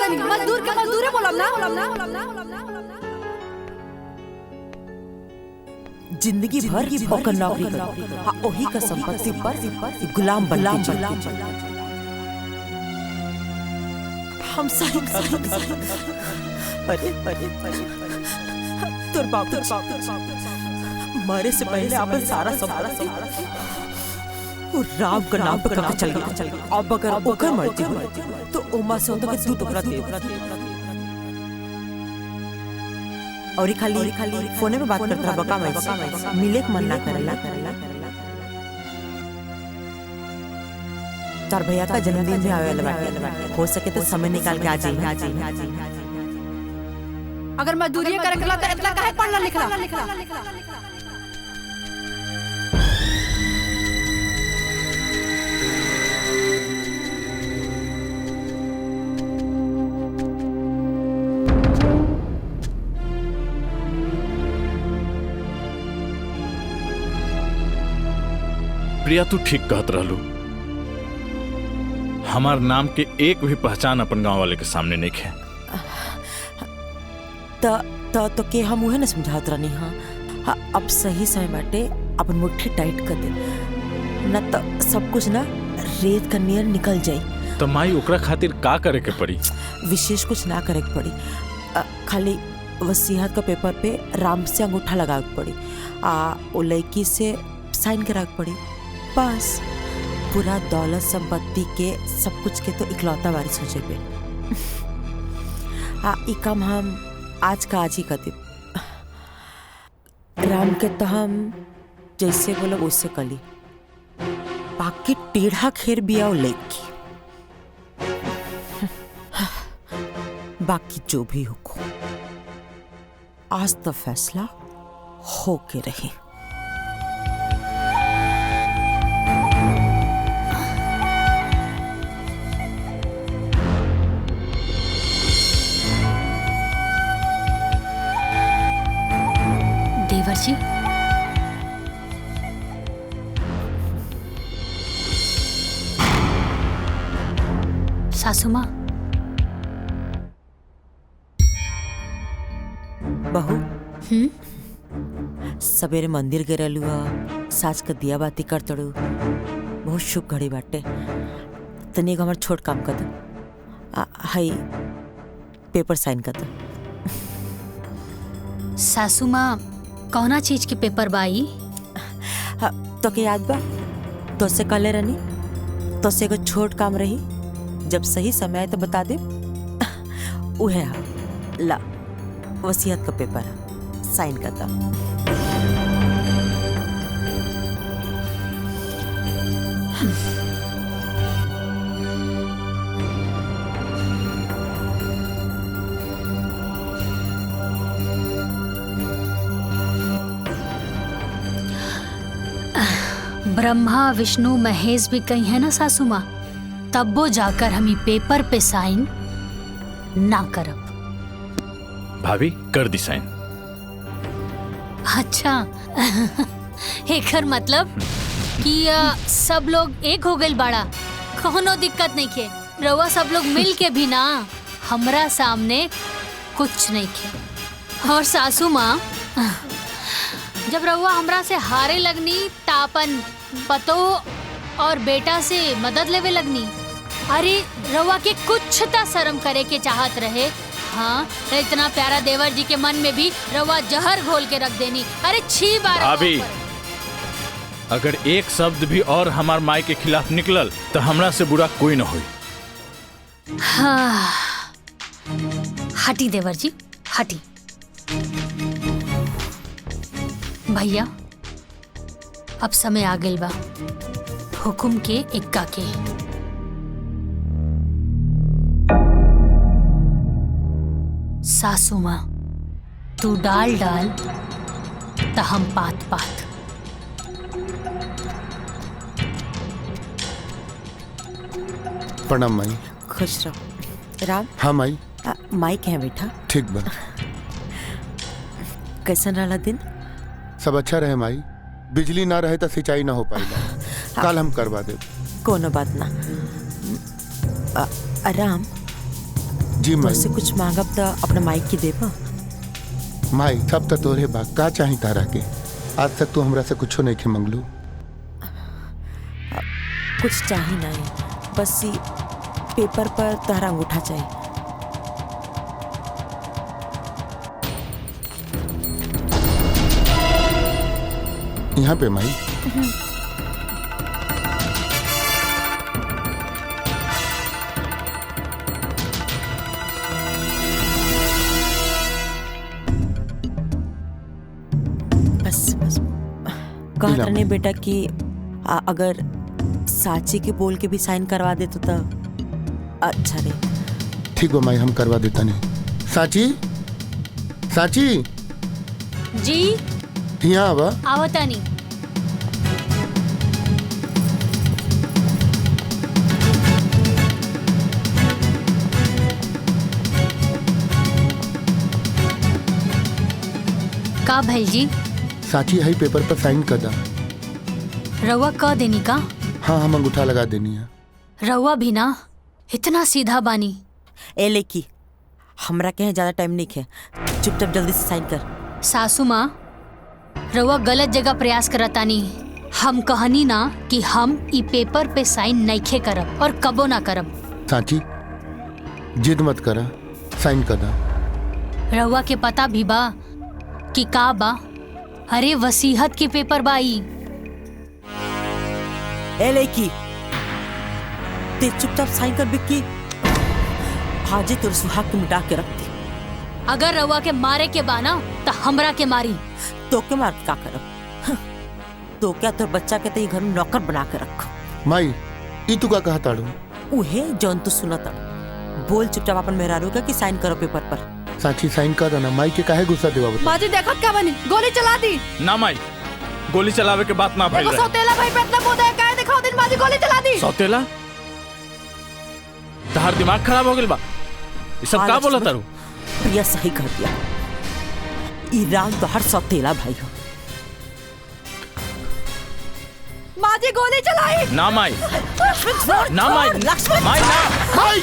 मजदूर बोलम ना। जिंदगी भर की ओकर नौकरी करो, हाँ ओही का संपत्ति पर गुलाम बन के हम सही अरे तोर बाप मरे से पहले अपन सारा संपत्ति वो राम का नाम पे करके चल गया। अब अगर ओकर मर्जी हो तो उमा से के तू टुकड़ा दे और खाली फोने में बात करता बका मैं मिले के मन ना करला। तार भैया का जन्मदिन भी आवे वाला बाटे, हो सके तो समय निकाल के आ जाइए। अगर मजदूरी करला तो इतना काहे पढ़ला लिखला। प्रिया तू ठीक कहत रहलू। हमार नाम के एक भी पहचान अपन गांव वाले के सामने नहीं है। तो के हम उहे न समझात रहनी। हाँ अब सही समय बाटे अपन मुट्ठी टाइट कर दे, न तो सब कुछ ना रेत का नियर निकल जाई। तो माई ओकरा खातिर का करे के पड़ी? विशेष कुछ ना करे के पड़ी, खाली वसीयत का पेपर पे राम से अंगूठा लगा के पड़ी, वो लड़की से साइन करा के पड़ी। बस पूरा दौलत संपत्ति के सब कुछ के तो इकलौता वारिस हो जाए। ई काम हम आज का आज ही कर दे। राम के तो हम जैसे बोलो उससे कली, बाकी टेढ़ा खेर बिया लेकी। बाकी जो भी हो आज तो फैसला हो के रही। देवर जी, सासू माँ, बहू सवेरे मंदिर गिरलू, सास का दिया बाती कर तड़ू, बहुत शुभ घड़ी बाटे। तनी हमार छोट काम कर दो, हाई पेपर साइन कर दो। सासू माँ कौना चीज के पेपर बाई? तो के याद बा तो से कले रहनी, तो से को छोट काम रही, जब सही समय आए तो बता दे। उहे ला वसीयत का पेपर साइन कर दो। ब्रह्मा विष्णु महेश भी कही है ना सासू माँ, तब वो जाकर हम पेपर पे साइन ना करब। भाभी कर दी साइन। अच्छा एकर मतलब कि सब लोग एक हो गए बाड़ा, कोनो दिक्कत नहीं के। रउआ सब लोग मिल के भी ना हमरा सामने कुछ नहीं के। और सासू माँ, जब रउआ हमरा से हारे लगनी तापन पतो और बेटा से मदद लेवे लगनी। अरे रउआ के कुछ ता शर्म करे के चाहत रहे। हाँ, इतना प्यारा देवर जी के मन में भी रउआ जहर घोल के रख देनी। अरे छी बार भाभी, अगर एक शब्द भी और हमार माई के खिलाफ निकलल तो हमरा से बुरा कोई न होई। हाँ, हटी देवर जी हटी। भैया अब समय आ गइल बा, हुकुम के इक्का के। सासू माँ तू डाल डाल त हम पात पात। प्रणाम माई। खुश रहो। राम। हाँ माई। माई कहाँ बेटा? ठीक बा। कैसन रहा दिन? सब अच्छा रहे माई। बिजली ना रहे तो सिंचाई ना हो पाएगा। कल हम करवा दे। कोनो बात ना। राम जी माई। तुझसे कुछ मांगब तो अपने माइक की देबा? माई सब तो तोरे बा, का चाही तारा के? आज तक तू हमरा से कुछो नहीं के मंगलू। कुछ चाही नहीं, बस ये पेपर पर तारा अंगूठा चाहिए। यहाँ पे माई। बस बस कहा करने बेटा कि अगर साची के बोल के भी साइन करवा दे तो अच्छा रहे। ठीक बा माई, हम करवा देता नहीं। साची साची जी यहाँ आवा। आवतानी। का भैल जी? साची है पेपर पर साइन कर दा। रउआ क देनी का? हाँ हम अंगूठा लगा देनी है। रउआ भी ना इतना सीधा बानी। ए लेकी हमरा के ज्यादा टाइम नहीं है, चुपचाप जल्दी से साइन कर। सासू माँ रउआ गलत जगह प्रयास करतानी। हम कहनी ना कि हम ई पेपर पे साइन नइखे करब और कबो ना करब। साची जिद मत करा, साइन कर दा। रउआ के पता भी बा कि का बा? अरे वसीहत के पेपर बाई। ए लेकी ते चुपचाप साइन कर बिक्की। हाजे तोर सुहाग के मिटा के रख दी। अगर रउआ के मारे के बा ना तो हमरा के मारी। तो के मार के का करब? तो क्या तोर बच्चा के ते घर में नौकर बना के रख। माई ई तू का कहा ताड़ू? उहे जौन तू सुनत बोल चुपचाप अपन मेहरारू का कि साइन करो पेपर पर। साची साइन कर देना। माई के काहे गुस्सा देवा बता? माजी देखत क्या बनी? गोली चला दी। ना माई, गोली चलावे के बात ना भइल देखो सौतेला भाई पे इतना मुंह दे काहे दिखाओ दिन माजी गोली चला दी। सौतेला तहार दिमाग खराब हो गेल बा। ये सब का बोला तारू? प्रिया सही कर दिया। ईरान तो हर सौतेला भाई हो। माजी गोली चलाई। ना माई, ना माई, माई ना। माई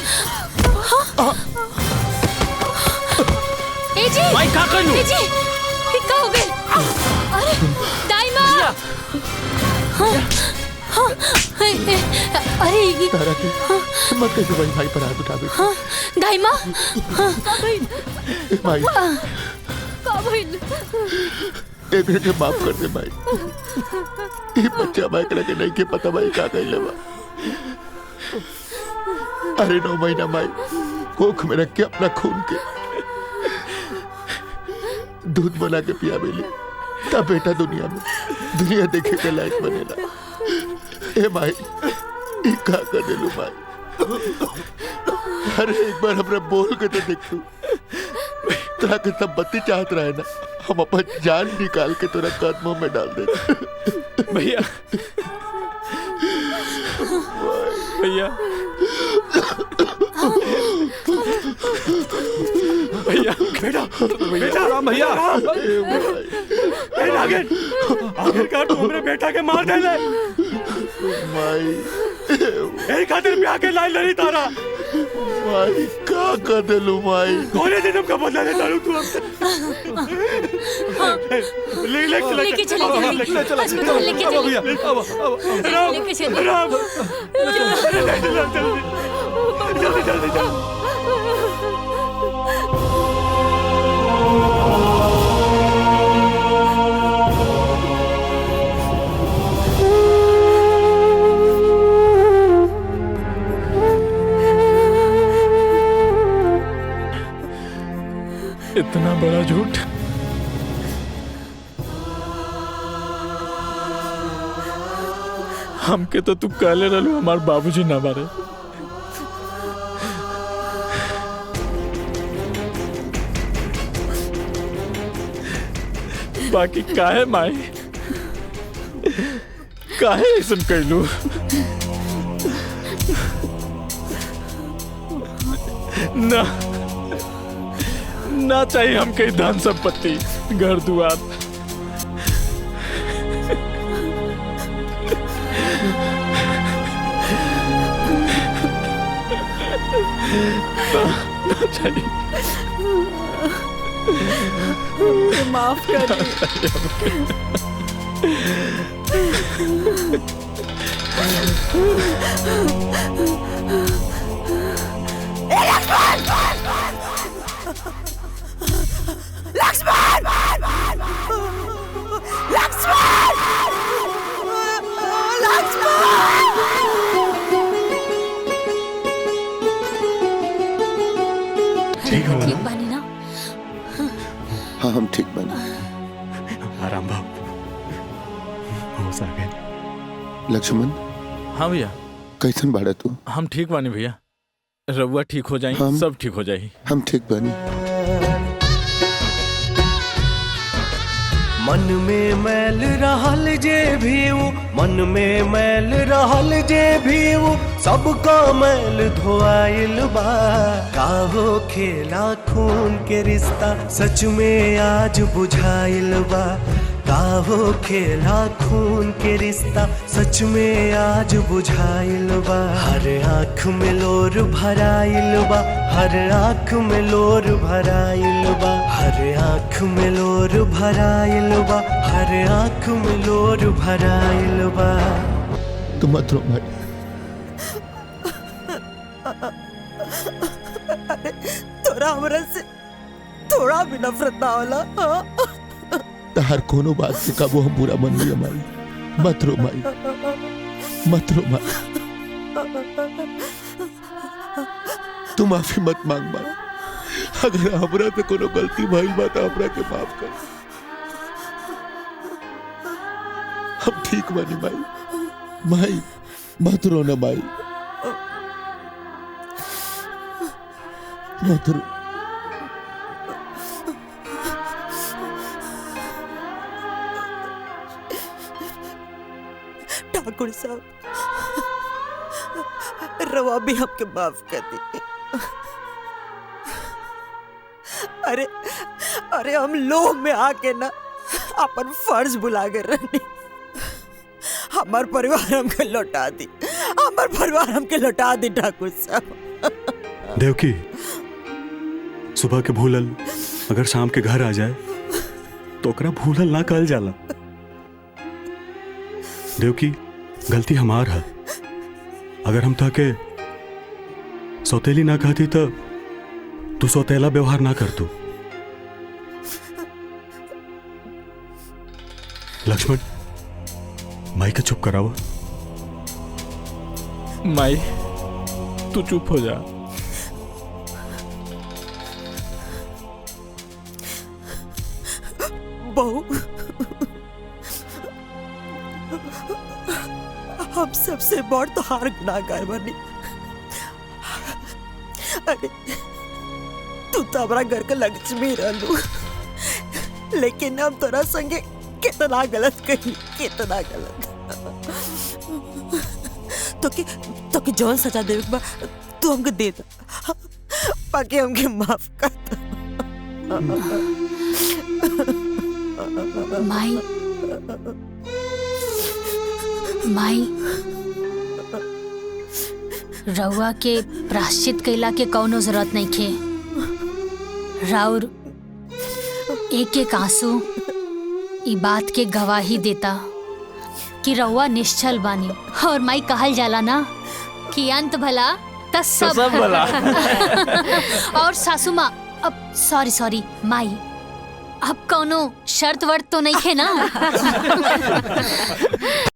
ए जी माई का कइलू? ए जी ई का हो गइल? अरे दाइमा। अरे ये तारा के मत कैसे भाई पर हाथ उठा दे। दाइमा। माई का भइल? एक मिनट माफ कर दे भाई। ये बच्चा भाई करे के नहीं के पता भाई का कइले बा। अरे 9 महीना भाई कोख में रख के अपना खून के दूध बना के पिया मिली तब बेटा दुनिया देखे के लायक बनेला। ए भाई ई का कर देलू भाई? अरे एक बार हमरा बोल के तो देख तू। तोरा के सब बत्ती चाहत रहे ना, हम अपन जान निकाल के तोरा कदमों में डाल देते। भैया भैया भैया बेटा बेटा राम भैया आखिरकार तू हमरे बेटा के मार दे ले। माई यही खातिर ब्याह के लाइन लड़ी तारा। माई का कर देलू माई? कौन जन्म का बदला ले तारू तू? लेके चले अस्पताल लेके चलिए। लेके चलिए। राम जल्दी जल्दी जल्दी। इतना बड़ा झूठ। हमके तो तू कहले रहलू हमार बाबूजी ना मारे। बाकी काहे माई, काहे ऐसन कैलू? ना ना चाहिए हमके धन संपत्ति, घर दुआर। ना चाहिए। माफ कर लक्ष्मण! लक्ष्मण! ठीक हो ठीक बानी ना? हाँ हम ठीक बने। आराम बाबू, होश आ गए। लक्ष्मण हाँ भैया। कैसन बाड़ा तू? हम ठीक बानी भैया, रउआ ठीक हो जाई, सब ठीक हो जाई। हम ठीक बानी। मन में मैल रहल जे भी वो, मन में मैल रहल जे भी वो, सबका मैल धोआइल बा। काहो खेला खून के रिश्ता सच में आज बुझाइल बा। काहो खेला खून के रिश्ता सच में आज बुझाइल बा। हर आँख में लोर भराइल बा, हर आँख में लोर भराइल बा, हर आँख में लोर भराइल बा, हर आँख में लोर भराइल बा। तू मत रो भाई। तोरा हमरा से थोड़ा भी नफरत ना होला? हर कोनो बात से कबो हम बुरा मन लिया माई। मत रो माई, मत रो माई। तू माफी मत मांग माई। अगर हमरा से कोनो गलती भइल बा तो हमरा के माफ कर। हम ठीक बानी माई। माई मत रो ना माई, मत रो। ठाकुर साहब, रवा भी हमके माफ कर दी। अरे अरे हम लोभ में आके ना अपन फर्ज भुला गए रहनी। हमार परिवार हमके लौटा दी, हमार परिवार हमके लौटा दी ठाकुर साहब। देवकी, सुबह के भूलल अगर शाम के घर आ जाए तो ओकरा भूलल ना कहल जाला। देवकी, गलती हमार है। अगर हम ताके सौतेली ना कहती तो तू सौतेला व्यवहार ना कर तू। लक्ष्मण, माई का चुप करावा। माई तू चुप हो जा। बहू, हम सबसे बड़ तो हार गुनाहगार बनी। अरे तू तो हमारा घर का लक्ष्मी रहलू, लेकिन हम तोरा संगे कितना गलत कही, कितना गलत। तो कि जौन सजा देवे बा तू हमके दे दा, बाकी हमके माफ कर दो। माई माई, रउआ के प्राश्चित कैला के कौनो जरूरत नहीं खे। राउर एक एक आंसू ई बात के गवाही देता कि रउआ निश्चल बानी। और माई कहल जाला ना कि अंत भला त सब भला। और सासू माँ, अब सॉरी माई, अब कौनो शर्त वर्त तो नहीं खे ना?